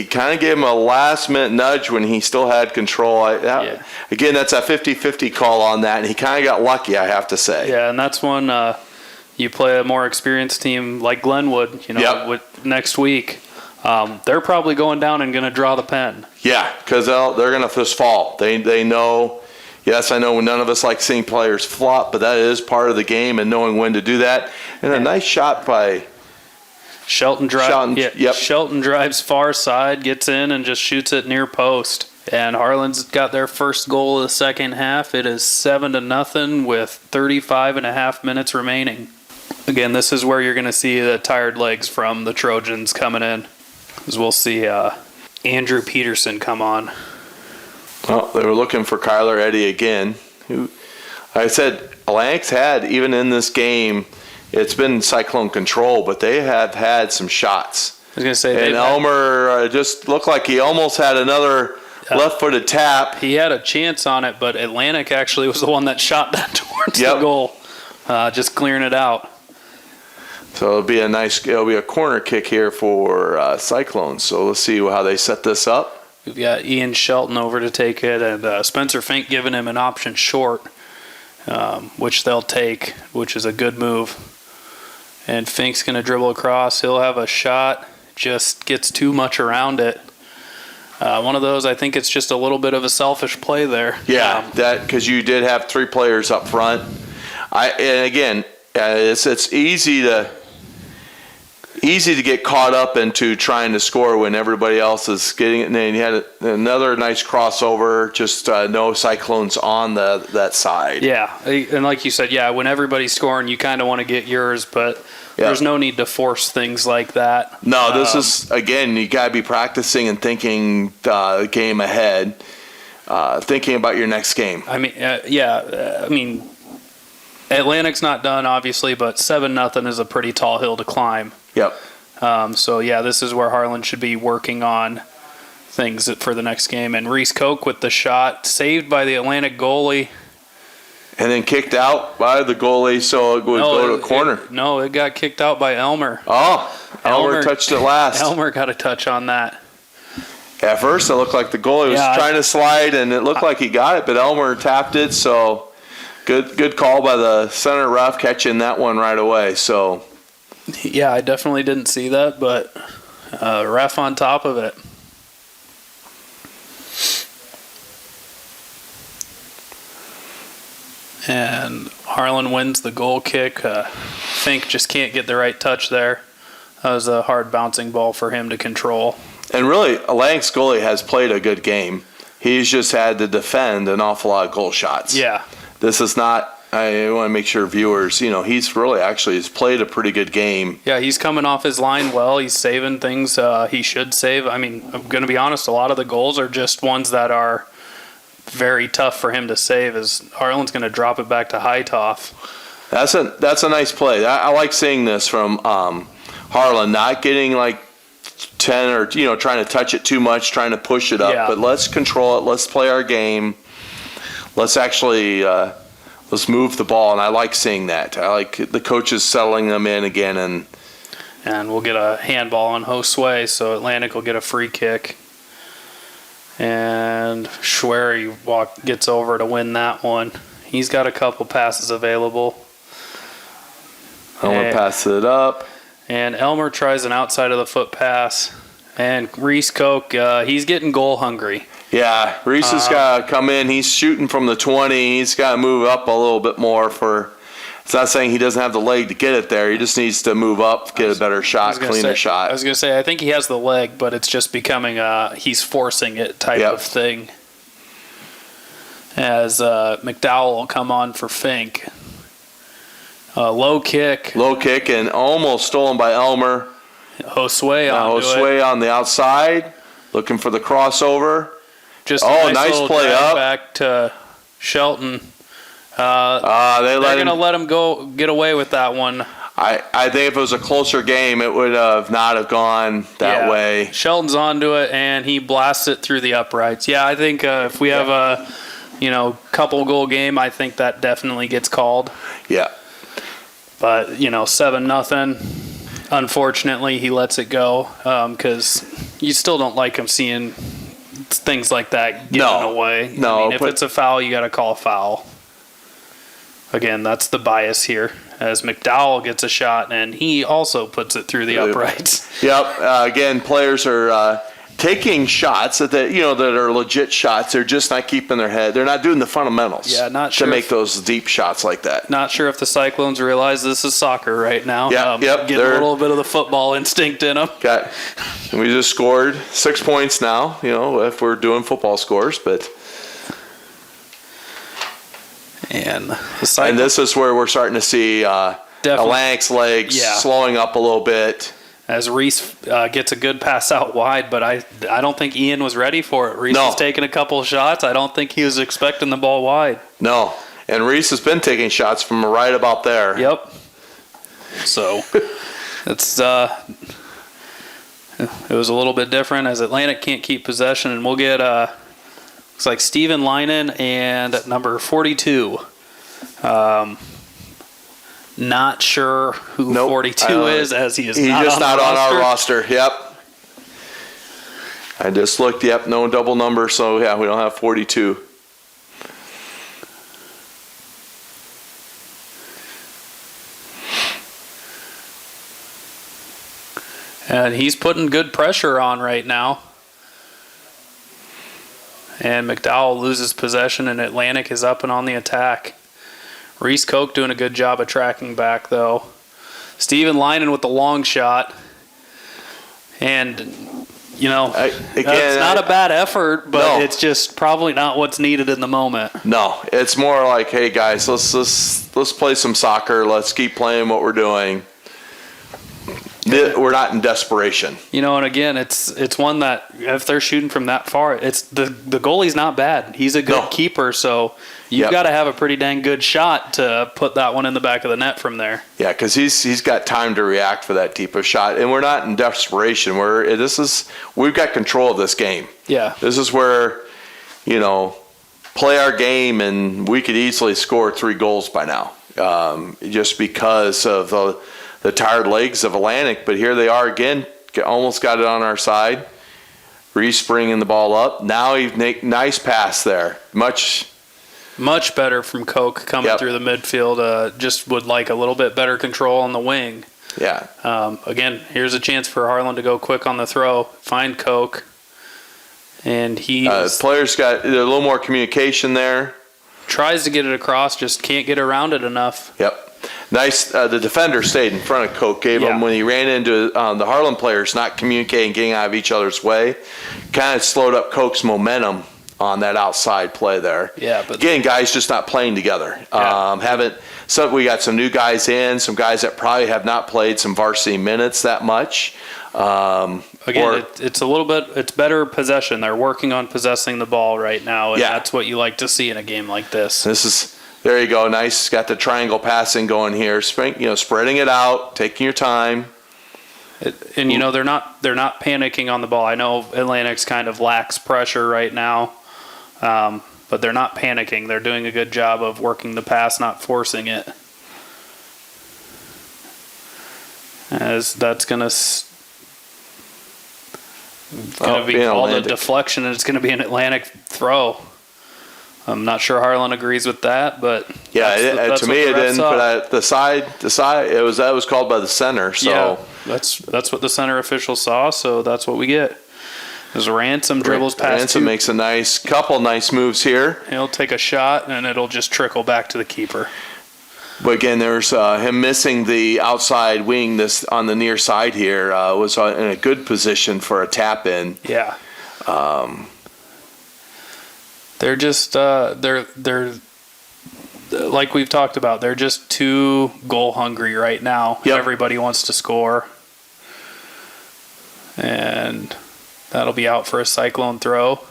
kind of gave him a last-minute nudge when he still had control. Again, that's a 50-50 call on that, and he kind of got lucky, I have to say. Yeah, and that's when you play a more experienced team like Glenwood, with next week. They're probably going down and going to draw the pen. Yeah, because they're going to just fall. They know. Yes, I know none of us like seeing players flop, but that is part of the game and knowing when to do that. And a nice shot by Shelton. Shelton drives far side, gets in, and just shoots it near post. And Harlan's got their first goal of the second half. It is 7-0 with 35 and a half minutes remaining. Again, this is where you're going to see the tired legs from the Trojans coming in. As we'll see Andrew Peterson come on. Well, they were looking for Kyler Eddy again. Who, like I said, Atlantic's had, even in this game, it's been Cyclone control, but they have had some shots. I was going to say, and Elmer just looked like he almost had another left-footed tap. He had a chance on it, but Atlantic actually was the one that shot that towards the goal, just clearing it out. So it'll be a corner kick here for Cyclone. So let's see how they set this up. We've got Ian Shelton over to take it, and Spencer Fink giving him an option short, which they'll take, which is a good move. And Fink's going to dribble across. He'll have a shot, just gets too much around it. One of those, I think it's just a little bit of a selfish play there. Yeah, that because you did have three players up front. And again, it's easy to get caught up into trying to score when everybody else is getting it. And then you had another nice crossover, just no Cyclones on that side. Yeah, and like you said, when everybody's scoring, you kind of want to get yours, but there's no need to force things like that. No, this is, again, you got to be practicing and thinking the game ahead, thinking about your next game. I mean, Atlantic's not done, obviously, but 7-0 is a pretty tall hill to climb. Yep. This is where Harlan should be working on things for the next game. And Reese Koch with the shot, saved by the Atlantic goalie. And then kicked out by the goalie, so it would go to a corner. It got kicked out by Elmer. Oh, Elmer touched it last. Elmer got a touch on that. At first, it looked like the goalie was trying to slide, and it looked like he got it, but Elmer tapped it, so good call by the center ref catching that one right away. So, yeah, I definitely didn't see that, but ref on top of it. And Harlan wins the goal kick. Fink just can't get the right touch there. That was a hard bouncing ball for him to control. And really, Atlantic's goalie has played a good game. He's just had to defend an awful lot of goal shots. Yeah. This is not, I want to make sure viewers, he's really he's played a pretty good game. Yeah, he's coming off his line well. He's saving things he should save. I mean, I'm going to be honest, a lot of the goals are just ones that are very tough for him to save, as Harlan's going to drop it back to Hightoff. That's a nice play. I like seeing this from Harlan, not getting like 10 or trying to touch it too much, trying to push it up, but let's control it. Let's play our game. Let's actually let's move the ball, and I like seeing that. I like the coaches settling them in again, and we'll get a handball on Josue, so Atlantic will get a free kick. And Schwery gets over to win that one. He's got a couple passes available. Elmer passes it up. And Elmer tries an outside of the foot pass. And Reese Koch, he's getting goal hungry. Yeah, Reese has got to come in. He's shooting from the 20. He's got to move up a little bit more It's not saying he doesn't have the leg to get it there. He just needs to move up, get a better shot, cleaner shot. I was going to say, I think he has the leg, but it's just becoming he's forcing it type of thing. As McDowell will come on for Fink. Low kick. Low kick and almost stolen by Elmer. Josue on the outside, looking for the crossover. Just nice play up. Back to Shelton. They're going to let him get away with that one. I think if it was a closer game, it would not have gone that way. Shelton's onto it, and he blasts it through the uprights. Yeah, I think if we have a couple goal game, I think that definitely gets called. Yeah. But 7-0. Unfortunately, he lets it go because you still don't like him seeing things like that given away. No, if it's a foul, you got to call a foul. Again, that's the bias here. As McDowell gets a shot, and he also puts it through the uprights. Yep. Again, players are taking shots that are legit shots. They're just not keeping their head. They're not doing the fundamentals. Yeah, not sure to make those deep shots like that. Not sure if the Cyclones realize this is soccer right now. Yep. Getting a little bit of the football instinct in them. We just scored 6 points now. If we're doing football scores, but. And this is where we're starting to see Atlantic's legs slowing up a little bit. As Reese gets a good pass out wide, but I don't think Ian was ready for it. Reese was taking a couple of shots. I don't think he was expecting the ball wide. No, and Reese has been taking shots from right about there. Yep. So it's it was a little bit different as Atlantic can't keep possession, and we'll get looks like Steven Leinen and number 42. Not sure who 42 is, as he's just not on our roster. Yep. I just looked. Yep, no double number. So we don't have 42. And he's putting good pressure on right now. And McDowell loses possession, and Atlantic is up and on the attack. Reese Koch doing a good job of tracking back, though. Steven Leinen with the long shot. And, it's not a bad effort, but it's just probably not what's needed in the moment. No, it's more like, hey, guys, let's play some soccer. Let's keep playing what we're doing. We're not in desperation. And again, it's one that if they're shooting from that far, it's the goalie's not bad. He's a good keeper, so you've got to have a pretty dang good shot to put that one in the back of the net from there. Yeah, because he's got time to react for that deep of shot, and we're not in desperation. We've got control of this game. Yeah, this is where play our game, and we could easily score 3 goals by now, just because of the tired legs of Atlantic. But here they are again, almost got it on our side. Reese bringing the ball up. Now nice pass there. Much better from Koch coming through the midfield. Just would like a little bit better control on the wing. Yeah. Again, here's a chance for Harlan to go quick on the throw, find Koch, and players got a little more communication there. Tries to get it across, just can't get around it enough. Yep. Nice. The defender stayed in front of Koch, gave him when he ran into the Harlan players not communicating, getting out of each other's way. Kind of slowed up Koch's momentum on that outside play there. Yeah, but again, guys just not playing together. Yeah. We got some new guys in, some guys that probably have not played some varsity minutes that much. It's a little bit. It's better possession. They're working on possessing the ball right now, and that's what you like to see in a game like this. There you go. Nice. Got the triangle passing going here. Spreading it out, taking your time. They're not panicking on the ball. I know Atlantic's kind of lacks pressure right now, but they're not panicking. They're doing a good job of working the pass, not forcing it. As that's going to be called a deflection, and it's going to be an Atlantic throw. I'm not sure Harlan agrees with that, but that's to me it didn't. But the side, that was called by the center. So yeah, that's what the center official saw. So that's what we get. As Ransom dribbles past. Ransom makes a couple nice moves here. He'll take a shot, and it'll just trickle back to the keeper. But again, there's him missing the outside wing this on the near side here was in a good position for a tap in. Yeah. They're just they're like we've talked about. They're just too goal hungry right now. Yep. Everybody wants to score, and that'll be out for a Cyclone throw.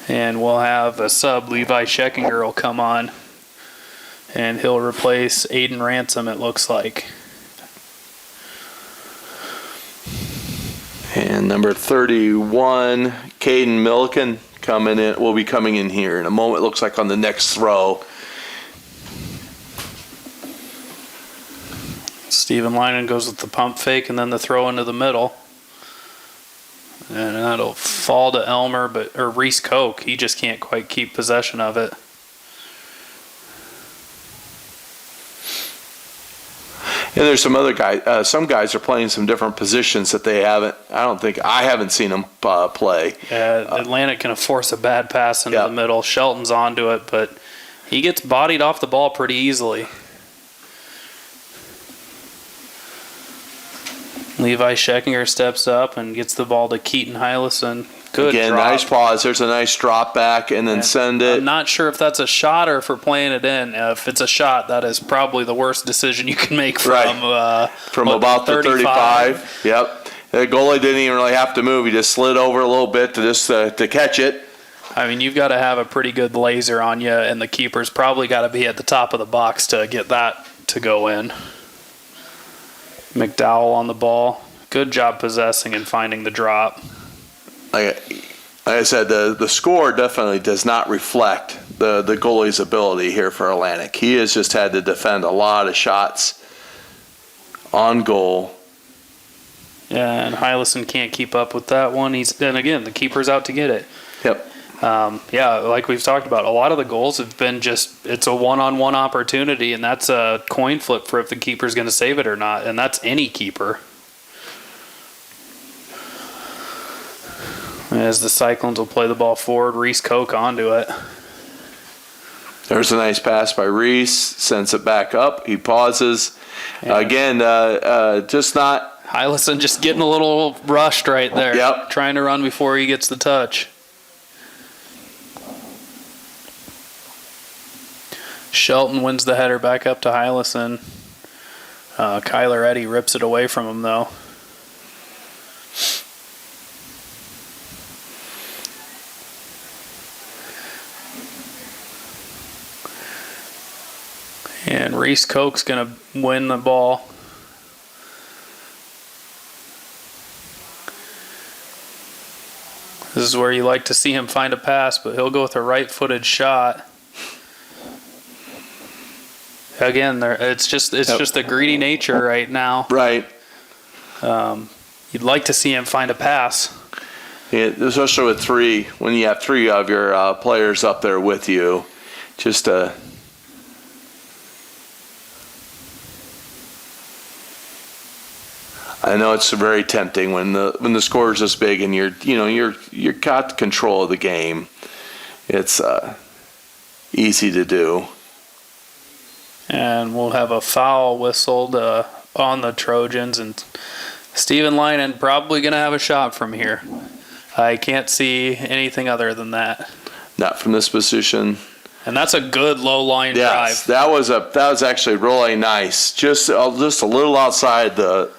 And we'll have a sub, Levi Scheckinger will come on, and he'll replace Aiden Ransom, it looks like. And number 31, Caden Milliken will be coming in here in a moment. Looks like on the next throw. Steven Linen goes with the pump fake and then the throw into the middle. And that'll fall to Elmer, or Reese Koch. He just can't quite keep possession of it. And there's some other guys. Some guys are playing some different positions that they haven't. I haven't seen them play. Atlantic can force a bad pass into the middle. Shelton's onto it, but he gets bodied off the ball pretty easily. Levi Scheckinger steps up and gets the ball to Keaton Hylison. Good Again, drop. nice pause. There's a nice drop back and then send it. I'm not sure if that's a shot or if we're playing it in. If it's a shot, that is probably the worst decision you can make from about the 35. Yep. The goalie didn't even really have to move. He just slid over a little bit to catch it. I mean, you've got to have a pretty good laser on you, and the keeper's probably got to be at the top of the box to get that to go in. McDowell on the ball. Good job possessing and finding the drop. Like I said, the score definitely does not reflect the goalie's ability here for Atlantic. He has just had to defend a lot of shots on goal. Yeah, and Hylison can't keep up with that one. Then again, the keeper's out to get it. Yep. Like we've talked about, a lot of the goals have been it's a one-on-one opportunity, and that's a coin flip for if the keeper's going to save it or not, and that's any keeper. As the Cyclones will play the ball forward, Reese Koch onto it. There's a nice pass by Reese, sends it back up. He pauses. Again, just not... Hylison just getting a little rushed right there. Yep. Trying to run before he gets the touch. Shelton wins the header back up to Hylison. Kyler Eddy rips it away from him, though. And Reese Koch's going to win the ball. This is where you like to see him find a pass, but he'll go with a right-footed shot. Again, it's just the greedy nature right now. Right. You'd like to see him find a pass. Yeah, especially with three, when you have three of your players up there with you. Just I know it's very tempting when the score is this big and you're got control of the game. It's easy to do. And we'll have a foul whistled on the Trojans, and Steven Linen probably going to have a shot from here. I can't see anything other than that. Not from this position. And that's a good low line drive. That was actually really nice. Just a little outside the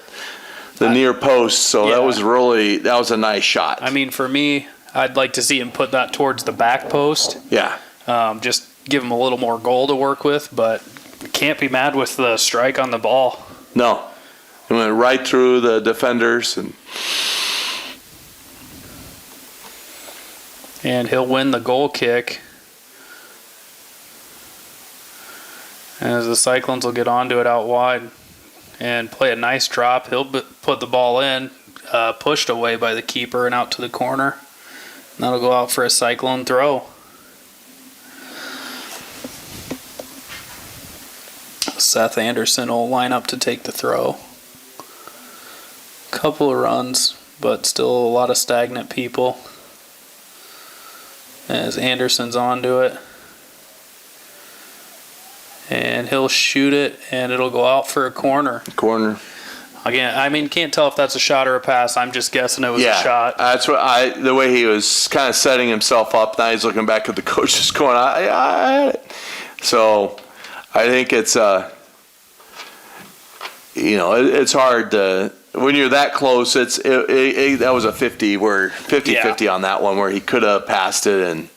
near post, so yeah. that was a nice shot. I mean, for me, I'd like to see him put that towards the back post. Yeah. Just give him a little more goal to work with, but can't be mad with the strike on the ball. No. It went right through the defenders. And he'll win the goal kick. As the Cyclones will get onto it out wide and play a nice drop. He'll put the ball in, pushed away by the keeper and out to the corner. And that'll go out for a Cyclone throw. Seth Anderson will line up to take the throw. Couple of runs, but still a lot of stagnant people. As Anderson's onto it. And he'll shoot it, and it'll go out for a corner. Corner. Again, I mean, can't tell if that's a shot or a pass. I'm just guessing it was a shot. That's what the way he was kind of setting himself up. Now he's looking back at the coach, just going, I had it. So I think it's, it's hard to, when you're that close, that was a 50-50 on that one where he could have passed it.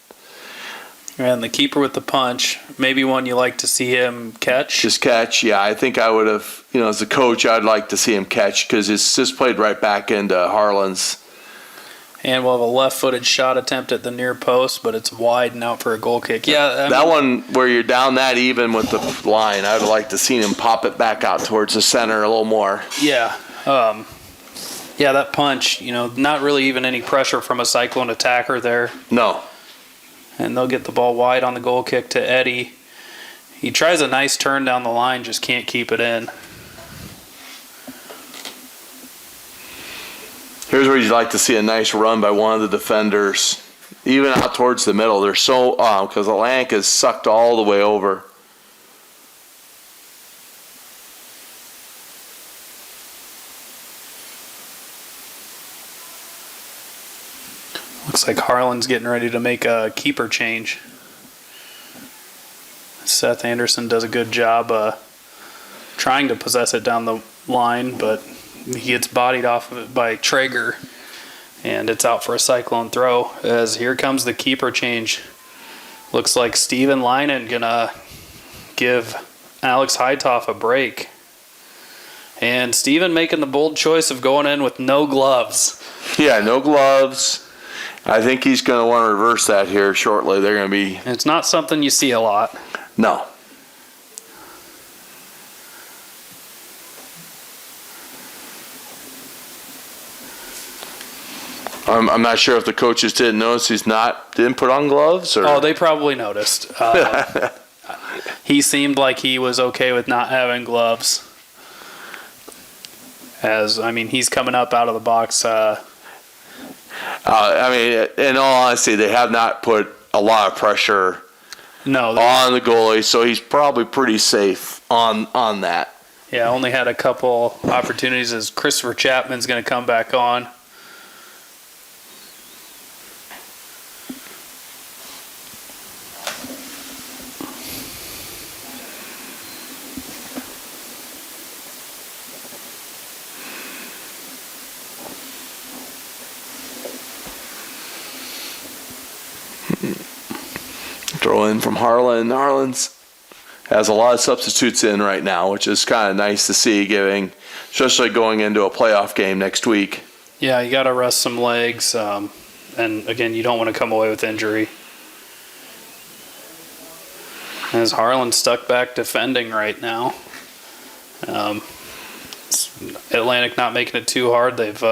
And the keeper with the punch, maybe one you like to see him catch? Just catch, yeah. I think I would have, as a coach, I'd like to see him catch because it's just played right back into Harlan's. And we'll have a left-footed shot attempt at the near post, but it's wide and out for a goal kick. Yeah, that one where you're down that even with the line, I'd like to see him pop it back out towards the center a little more. Yeah. That punch, not really even any pressure from a Cyclone attacker there. No. And they'll get the ball wide on the goal kick to Eddie. He tries a nice turn down the line, just can't keep it in. Here's where you'd like to see a nice run by one of the defenders, even out towards the middle. They're so, because Atlantic is sucked all the way over. Looks like Harlan's getting ready to make a keeper change. Seth Anderson does a good job trying to possess it down the line, but he gets bodied off of it by Traeger, and it's out for a Cyclone throw. As here comes the keeper change. Looks like Steven Leinen gonna give Alex Heitoff a break. And Steven making the bold choice of going in with no gloves. Yeah, no gloves. I think he's going to want to reverse that here shortly. They're going to be... It's not something you see a lot. No. I'm not sure if the coaches didn't notice didn't put on gloves, or... Oh, they probably noticed. He seemed like he was okay with not having gloves. He's coming up out of the box... in all honesty, they have not put a lot of pressure on the goalie, so he's probably pretty safe on that. Yeah, only had a couple opportunities as Christopher Chapman's going to come back on. Throw in from Harlan. Harlan's has a lot of substitutes in right now, which is kind of nice to see, especially going into a playoff game next week. Yeah, you got to rest some legs, and again, you don't want to come away with injury. As Harlan's stuck back defending right now. Atlantic not making it too hard. They've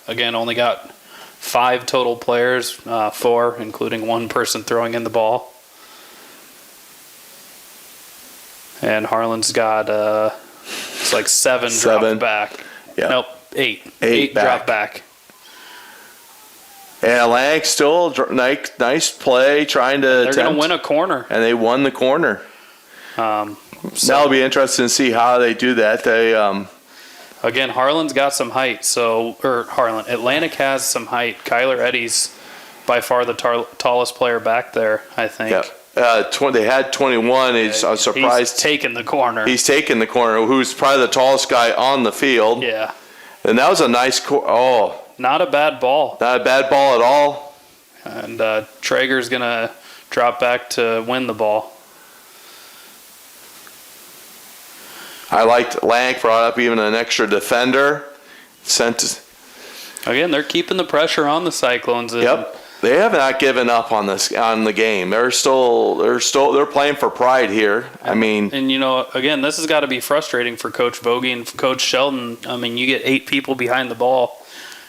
again only got 5 total players, 4 including one person throwing in the ball. And Harlan's got it's like 7 dropped back. Yeah. Nope, 8 dropped back. And Atlantic still nice play, trying to They're going to win a corner. And they won the corner. That'll be interesting to see how they do that. They again, Harlan's got some height. Atlantic has some height. Kyler Eddy's by far the tallest player back there, I think. Yeah. They had 21. I was surprised. He's taking the corner. Who's probably the tallest guy on the field. Yeah. And that was a nice not a bad ball. Not a bad ball at all. And Traeger's going to drop back to win the ball. I liked Atlantic brought up even an extra defender. Again, they're keeping the pressure on the Cyclones. Yep. They have not given up on the game. They're playing for pride here. And again, this has got to be frustrating for Coach Vogie and Coach Sheldon. You get 8 people behind the ball.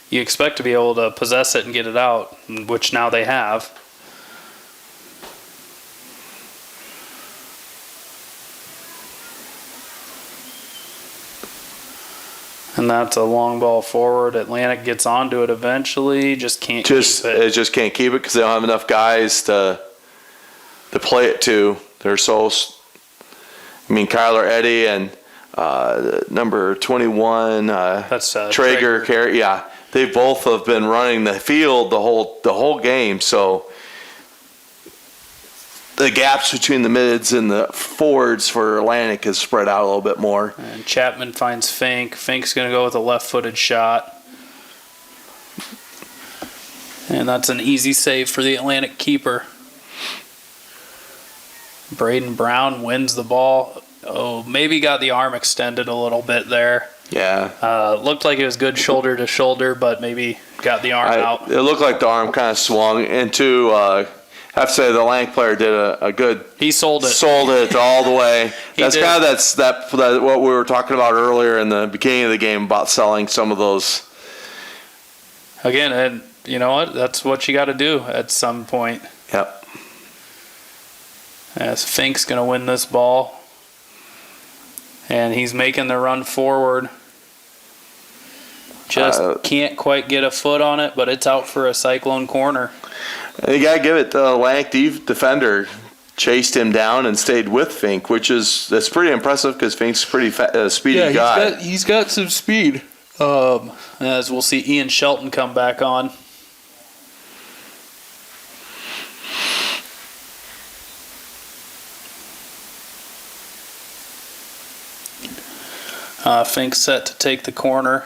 You expect to be able to possess it and get it out, which now they have. And that's a long ball forward. Atlantic gets onto it eventually. Just can't keep it. They just can't keep it because they don't have enough guys to play it to. They're so. Kyler Eddy and number 21, That's Traeger. Yeah, they both have been running the field the whole game. So the gaps between the mids and the forwards for Atlantic is spread out a little bit more. And Chapman finds Fink. Fink's going to go with a left-footed shot. And that's an easy save for the Atlantic keeper. Braden Brown wins the ball. Oh, maybe got the arm extended a little bit there. Yeah. Looked like it was good shoulder to shoulder, but maybe got the arm out. It looked like the arm kind of swung into. I have to say the Atlantic player did a good. He sold it. Sold it all the way. That's did. kind of that what we were talking about earlier in the beginning of the game about selling some of those. Again, and you know what? That's what you got to do at some point. Yep. As Fink's going to win this ball. And he's making the run forward. Just can't quite get a foot on it, but it's out for a Cyclone corner. You got to give it the Atlantic defender chased him down and stayed with Fink, that's pretty impressive because Fink's a pretty speedy guy. He's got some speed. As we'll see Ian Shelton come back on. Fink set to take the corner.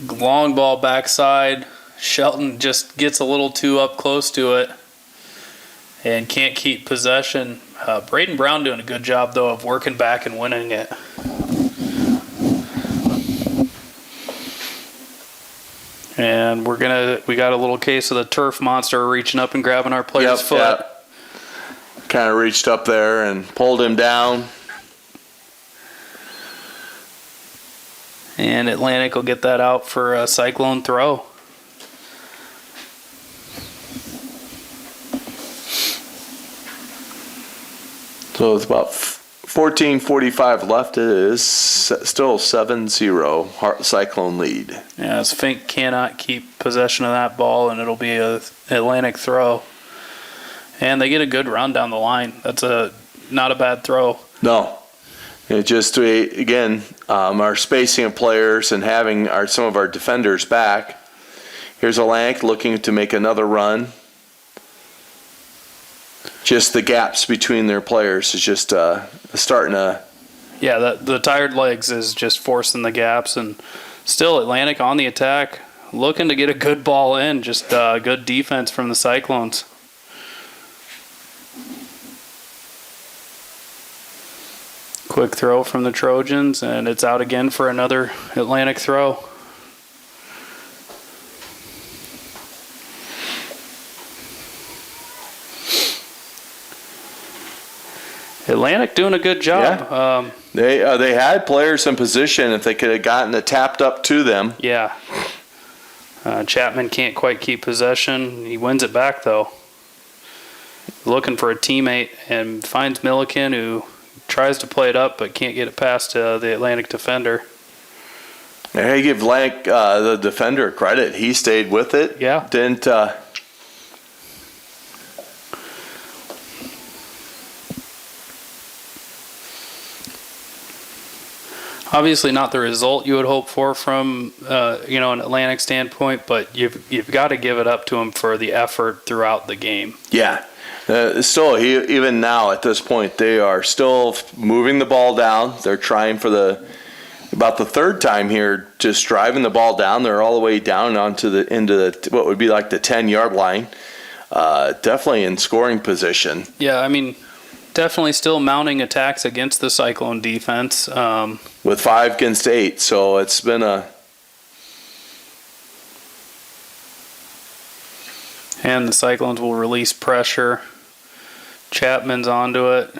Long ball backside. Shelton just gets a little too up close to it and can't keep possession. Braden Brown doing a good job, though, of working back and winning it. And we got a little case of the turf monster reaching up and grabbing our player's foot. Yep. Kind of reached up there and pulled him down. And Atlantic will get that out for a Cyclone throw. So it's about 14:45 left. It is still 7-0 Cyclone lead. Yeah, as Fink cannot keep possession of that ball, and it'll be an Atlantic throw. And they get a good run down the line. That's not a bad throw. No. It just, again, our spacing of players and having some of our defenders back. Here's Atlantic looking to make another run. Just the gaps between their players is just starting to... Yeah, the tired legs is just forcing the gaps. And still Atlantic on the attack, looking to get a good ball in. Just good defense from the Cyclones. Quick throw from the Trojans, and it's out again for another Atlantic throw. Atlantic doing a good job. Yeah. They had players in position if they could have gotten it tapped up to them. Yeah. Chapman can't quite keep possession. He wins it back, though. Looking for a teammate and finds Milliken, who tries to play it up but can't get it past the Atlantic defender. I give Atlantic the defender credit. He stayed with it. Yeah. Didn't... Obviously not the result you would hope for from an Atlantic standpoint, but you've got to give it up to him for the effort throughout the game. Yeah. Still, even now at this point, they are still moving the ball down. They're trying for about the third time here, just driving the ball down. They're all the way down into what would be like the 10-yard line. Definitely in scoring position. Yeah, I mean, definitely still mounting attacks against the Cyclone defense. With 5 against 8, so it's been And the Cyclones will release pressure. Chapman's onto it.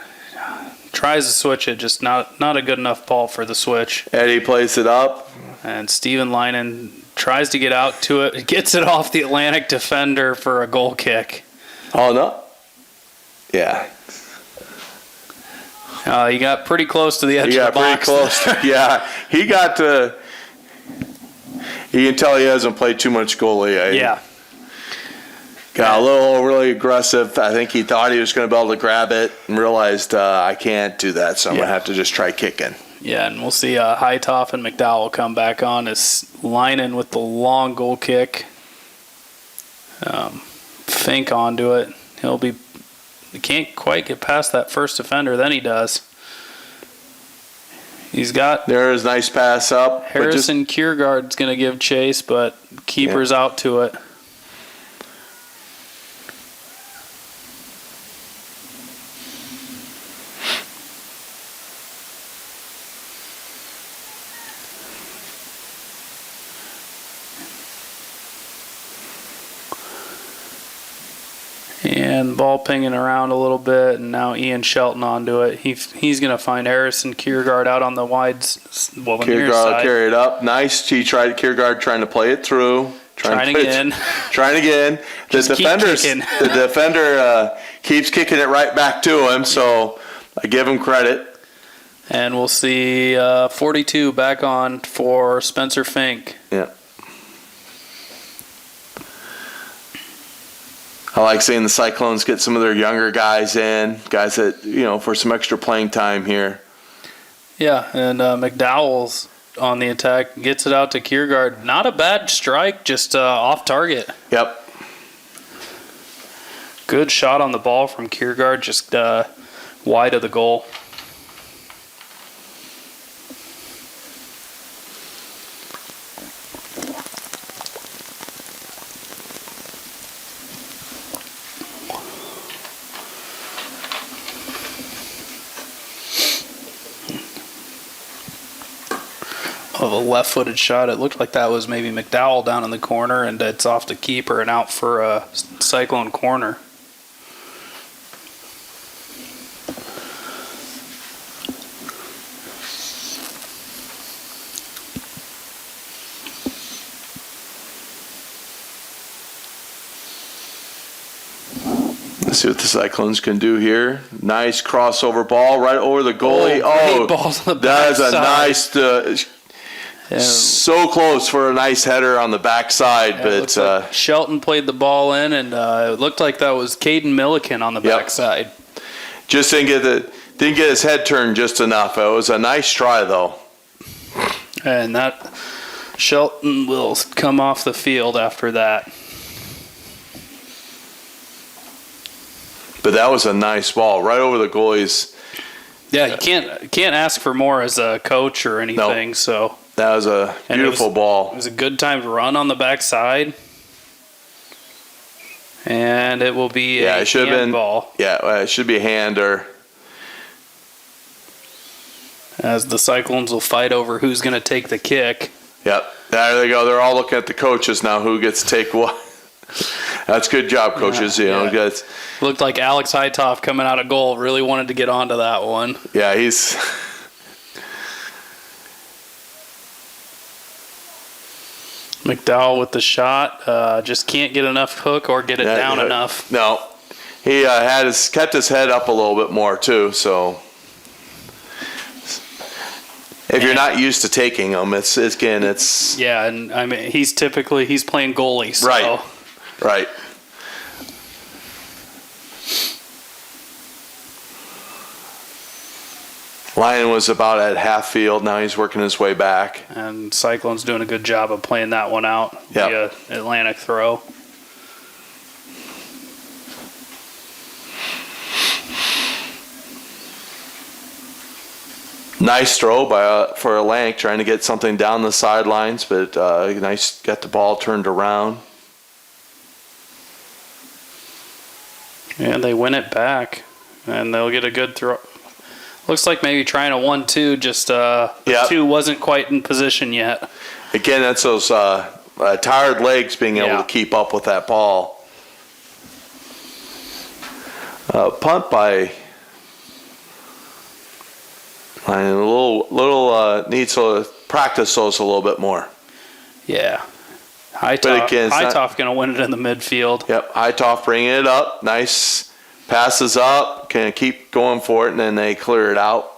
Tries to switch it, just not a good enough ball for the switch. Eddie plays it up. And Steven Leinen tries to get out to it. Gets it off the Atlantic defender for a goal kick. Oh, no. Yeah. He got pretty close to the edge of the box. Pretty close. Yeah. He got to... You can tell he hasn't played too much goalie. Yeah. Got a little overly aggressive. I think he thought he was going to be able to grab it and realized I can't do that, so I'm going to have to just try kicking. Yeah, and we'll see Hightoff and McDowell come back on as Linen with the long goal kick. Fink onto it. He can't quite get past that first defender. Then he does. He's got... There's a nice pass up. Harrison Kiergaard's going to give chase, but keeper's out to it. And ball pinging around a little bit, and now Ian Shelton onto it. He's going to find Harrison Kiergaard out on the wide, the near side. Kiergaard carry it up. Nice. Kiergaard trying to play it through. Trying again. The defender keeps kicking it right back to him, so I give him credit. And we'll see 42 back on for Spencer Fink. Yeah. I like seeing the Cyclones get some of their younger guys in, guys that, for some extra playing time here. Yeah, and McDowell's on the attack, gets it out to Kiergaard. Not a bad strike, just off target. Yep. Good shot on the ball from Kiergaard, just wide of the goal. Of a left-footed shot. It looked like that was maybe McDowell down in the corner, and it's off the keeper and out for a Cyclone corner. Let's see what the Cyclones can do here. Nice crossover ball right over the goalie. That is a nice... so close for a nice header on the backside, but like Shelton played the ball in, and it looked like that was Caden Milliken on the backside. Just didn't get his head turned just enough. It was a nice try though. And that Shelton will come off the field after that. But that was a nice ball right over the goalie's. Yeah, you can't ask for more as a coach or anything. Nope. So. That was a beautiful ball. It was a good time to run on the backside. And it will be a handball. Yeah, it should be a hand or... As the Cyclones will fight over who's going to take the kick. Yep, there they go. They're all looking at the coaches now, who gets to take what. That's good job, coaches. Guys. Looked like Alex Hightoff coming out of goal really wanted to get onto that one. Yeah, he's... McDowell with the shot, just can't get enough hook or get it down enough. No, he kept his head up a little bit more too. So if you're not used to taking them, it's yeah, and I mean he's playing goalie, so. Right. Lyon was about at half field. Now he's working his way back. And Cyclone's doing a good job of playing that one out via Atlantic throw. Nice throw for Atlantic, trying to get something down the sidelines, but nice, got the ball turned around. And they win it back, and they'll get a good throw. Looks like maybe trying a 1-2, just the 2 wasn't quite in position yet. Again, that's those tired legs being able to keep up with that ball. Punt by Lyon. A little needs to practice those a little bit more. Yeah. Hightoff going to win it in the midfield. Yep, Hightoff bringing it up. Nice. Passes up, can keep going for it, and then they clear it out.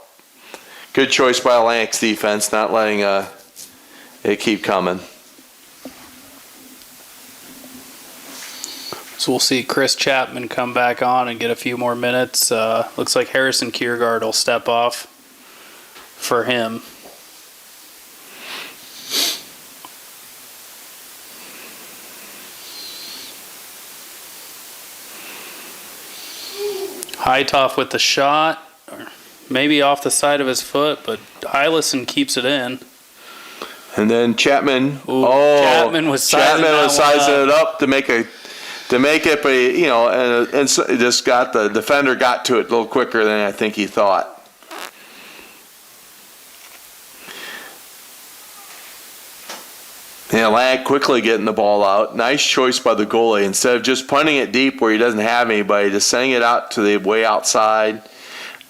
Good choice by Atlantic's defense, not letting it keep coming. So we'll see Chris Chapman come back on and get a few more minutes. Looks like Harrison Kiergaard will step off for him. Hightoff with the shot, maybe off the side of his foot, but Hylison keeps it in. And then Chapman. Chapman was sizing it up to make it, but and so just got the defender got to it a little quicker than I think he thought. And Lang quickly getting the ball out. Nice choice by the goalie. Instead of just punting it deep where he doesn't have anybody, just sending it out to the way outside.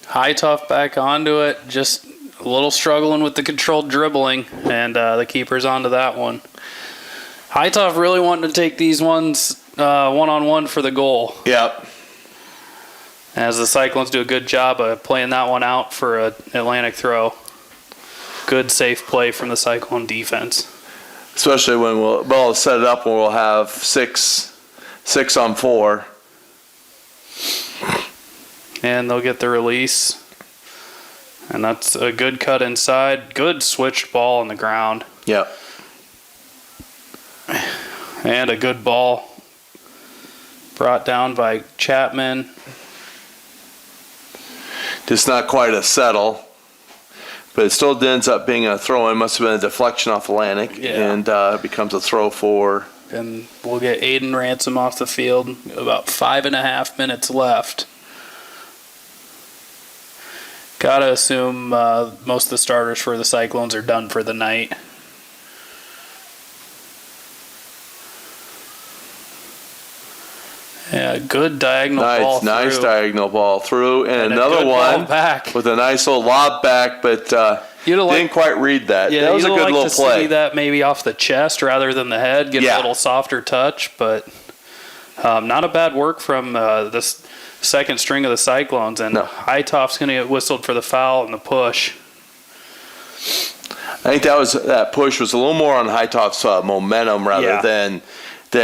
Hightoff back onto it. Just a little struggling with the controlled dribbling, and the keeper's onto that one. Hightoff really wanting to take these ones one-on-one for the goal. Yep. As the Cyclones do a good job of playing that one out for an Atlantic throw. Good safe play from the Cyclone defense. Especially when we'll set it up when we'll have 6 on 4. And they'll get the release. And that's a good cut inside. Good switched ball on the ground. Yep. And a good ball brought down by Chapman. Just not quite a settle. But it still ends up being a throw-in. Must have been a deflection off Atlantic. Yeah. And it becomes a throw for. And we'll get Aiden Ransom off the field. About 5.5 minutes left. Gotta assume most of the starters for the Cyclones are done for the night. Yeah, good diagonal ball through. Nice diagonal ball through. And another one back with a nice little lob back, but didn't quite read that. Yeah, that was a good little play. See that maybe off the chest rather than the head, get a little softer touch, but not a bad work from the second string of the Cyclones. And Hightoff's going to get whistled for the foul and the push. I think that push was a little more on Hightoff's momentum rather than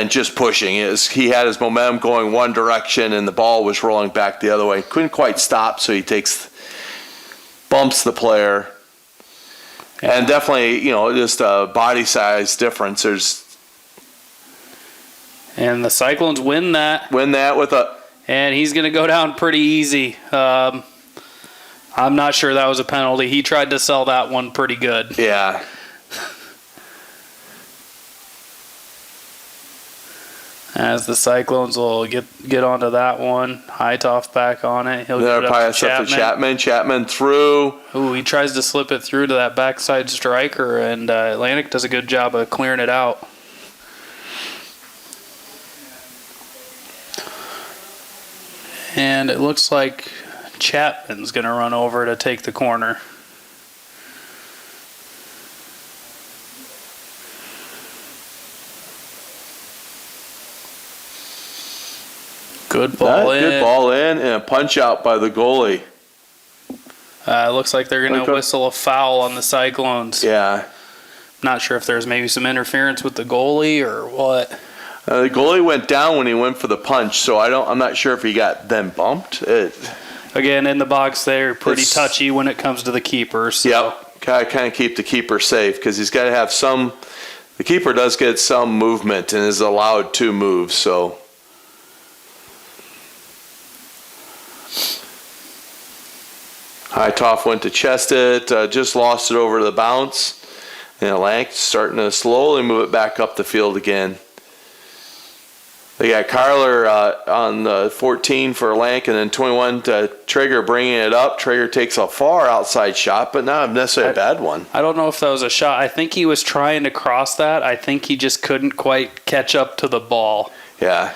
just pushing. He had his momentum going one direction and the ball was rolling back the other way. Couldn't quite stop, so he bumps the player. Yeah. And definitely, just a body size difference. And the Cyclones win that. And he's going to go down pretty easy. I'm not sure that was a penalty. He tried to sell that one pretty good. Yeah. As the Cyclones will get onto that one. Hightoff back on it. He'll get it up to Chapman. Chapman through. Ooh, he tries to slip it through to that backside striker, and Atlantic does a good job of clearing it out. And it looks like Chapman's going to run over to take the corner. Good ball in and a punch out by the goalie. It looks like they're going to whistle a foul on the Cyclones. Yeah. Not sure if there's maybe some interference with the goalie or what. The goalie went down when he went for the punch, so I'm not sure if he got then bumped. Again, in the box they're pretty touchy when it comes to the keeper. So. Yep. Gotta kind of keep the keeper safe because he's got to have some. The keeper does get some movement and is allowed to move, so. Hightoff went to chest it, just lost it over to the bounce. And Lank starting to slowly move it back up the field again. They got Carler on the 14 for Lank, and then 21 to Traeger bringing it up. Traeger takes a far outside shot, but not necessarily a bad one. I don't know if that was a shot. I think he was trying to cross that. I think he just couldn't quite catch up to the ball. Yeah.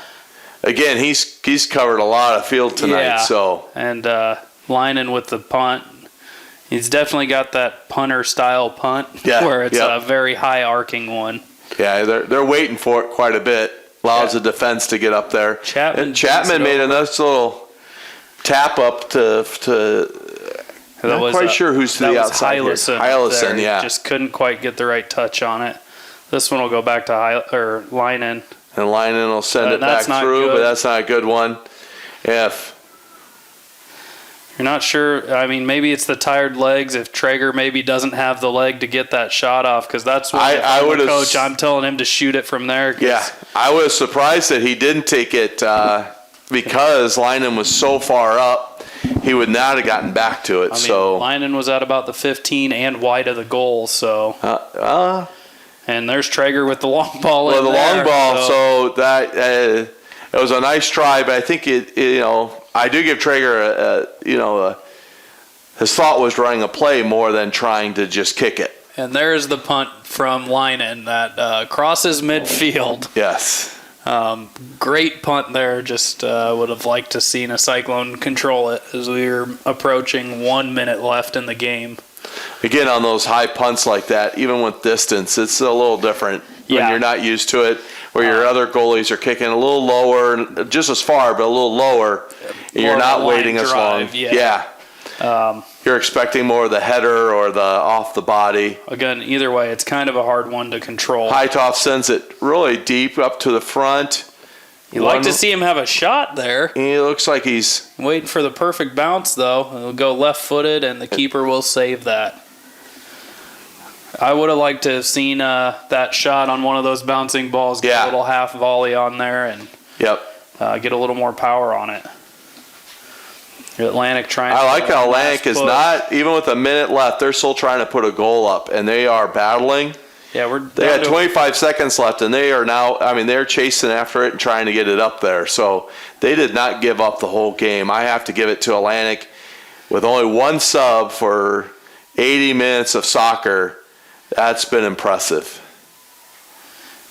Again, he's covered a lot of field tonight. Yeah. So. And Linen with the punt. He's definitely got that punter-style punt where it's a very high-arcing one. Yeah, they're waiting for it quite a bit. Allows the defense to get up there. Chapman made a nice little tap up to not quite sure who's to the outside here. Hylison, Just couldn't quite get the right touch on it. This one will go back to Linen. And Lynan will send it back that's not through, good. but that's not a good one. If You're not sure. I mean, maybe it's the tired legs. If Traeger maybe doesn't have the leg to get that shot off, because that's what I would have. Coach, I'm telling him to shoot it from there. Yeah, I was surprised that he didn't take it because Lynan was so far up, he would not have gotten back to it. I mean, Lynan was at about the 15 and wide of the goal. So. And there's Traeger with the long ball. Well, the there, long ball. So that it was a nice try, but I think I do give Traeger his thought was running a play more than trying to just kick it. And there's the punt from Lynan that crosses midfield. Yes. Great punt there. Just would have liked to seen a Cyclone control it as we were approaching 1 minute left in the game. Again, on those high punts like that, even with distance, it's a little different when you're not used to it, where your other goalies are kicking a little lower, just as far, but a little lower, and you're not waiting as long. Yeah. You're expecting more of the header or the off the body. Again, either way, it's kind of a hard one to control. Hightoff sends it really deep up to the front. You'd like to see him have a shot there. He looks like he's waiting for the perfect bounce, though. It'll go left-footed, and the keeper will save that. I would have liked to have seen that shot on one of those bouncing balls, get a little half volley on there, and get a little more power on it. Atlantic trying. I like how Atlantic is not, even with a minute left, they're still trying to put a goal up, and they are battling. Yeah, they had 25 seconds left, and they are now. I mean, they're chasing after it and trying to get it up there. So they did not give up the whole game. I have to give it to Atlantic, with only one sub for 80 minutes of soccer. That's been impressive.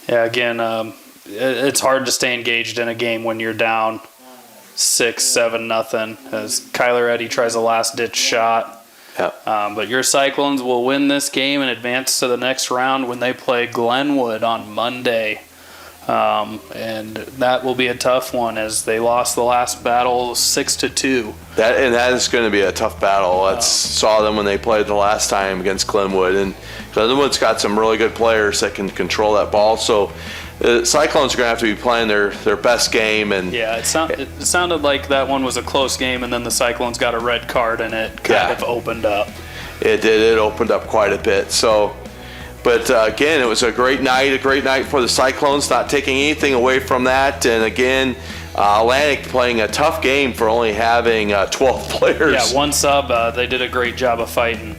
Yeah, again, it's hard to stay engaged in a game when you're down 6-7-0, as Kyler Eddy tries a last-ditch shot. But your Cyclones will win this game and advance to the next round when they play Glenwood on Monday. And that will be a tough one, as they lost the last battle 6-2. That is going to be a tough battle. I saw them when they played the last time against Glenwood, and Glenwood's got some really good players that can control that ball. So the Cyclones are going to have to be playing their best game. And it sounded like that one was a close game, and then the Cyclones got a red card, and it kind of opened up. It did. It opened up quite a bit. So, but again, it was a great night for the Cyclones, not taking anything away from that. And again, Atlantic playing a tough game for only having 12 players. Yeah, one sub. They did a great job of fighting.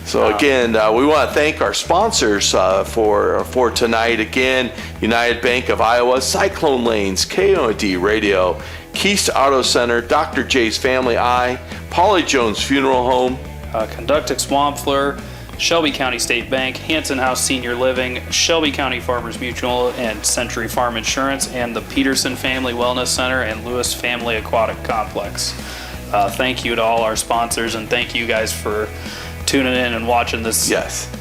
So again, we want to thank our sponsors for tonight. Again, United Bank of Iowa, Cyclone Lanes, KOD Radio, Keast Auto Center, Dr. J's Family Eye, Polly Jones Funeral Home, Conductix Swampfler, Shelby County State Bank, Hanson House Senior Living, Shelby County Farmers Mutual, and Century Farm Insurance, and the Peterson Family Wellness Center and Lewis Family Aquatic Complex. Thank you to all our sponsors, and thank you guys for tuning in and watching this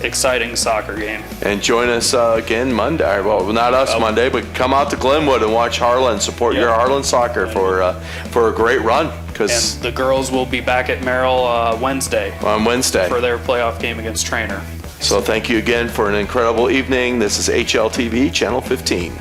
exciting soccer game. And join us again Monday. Well, not us Monday, but come out to Glenwood and watch Harlan. Support your Harlan soccer for a great run. And the girls will be back at Merrill Wednesday. On Wednesday. For their playoff game against Trainer. So thank you again for an incredible evening. This is HLTV Channel 15.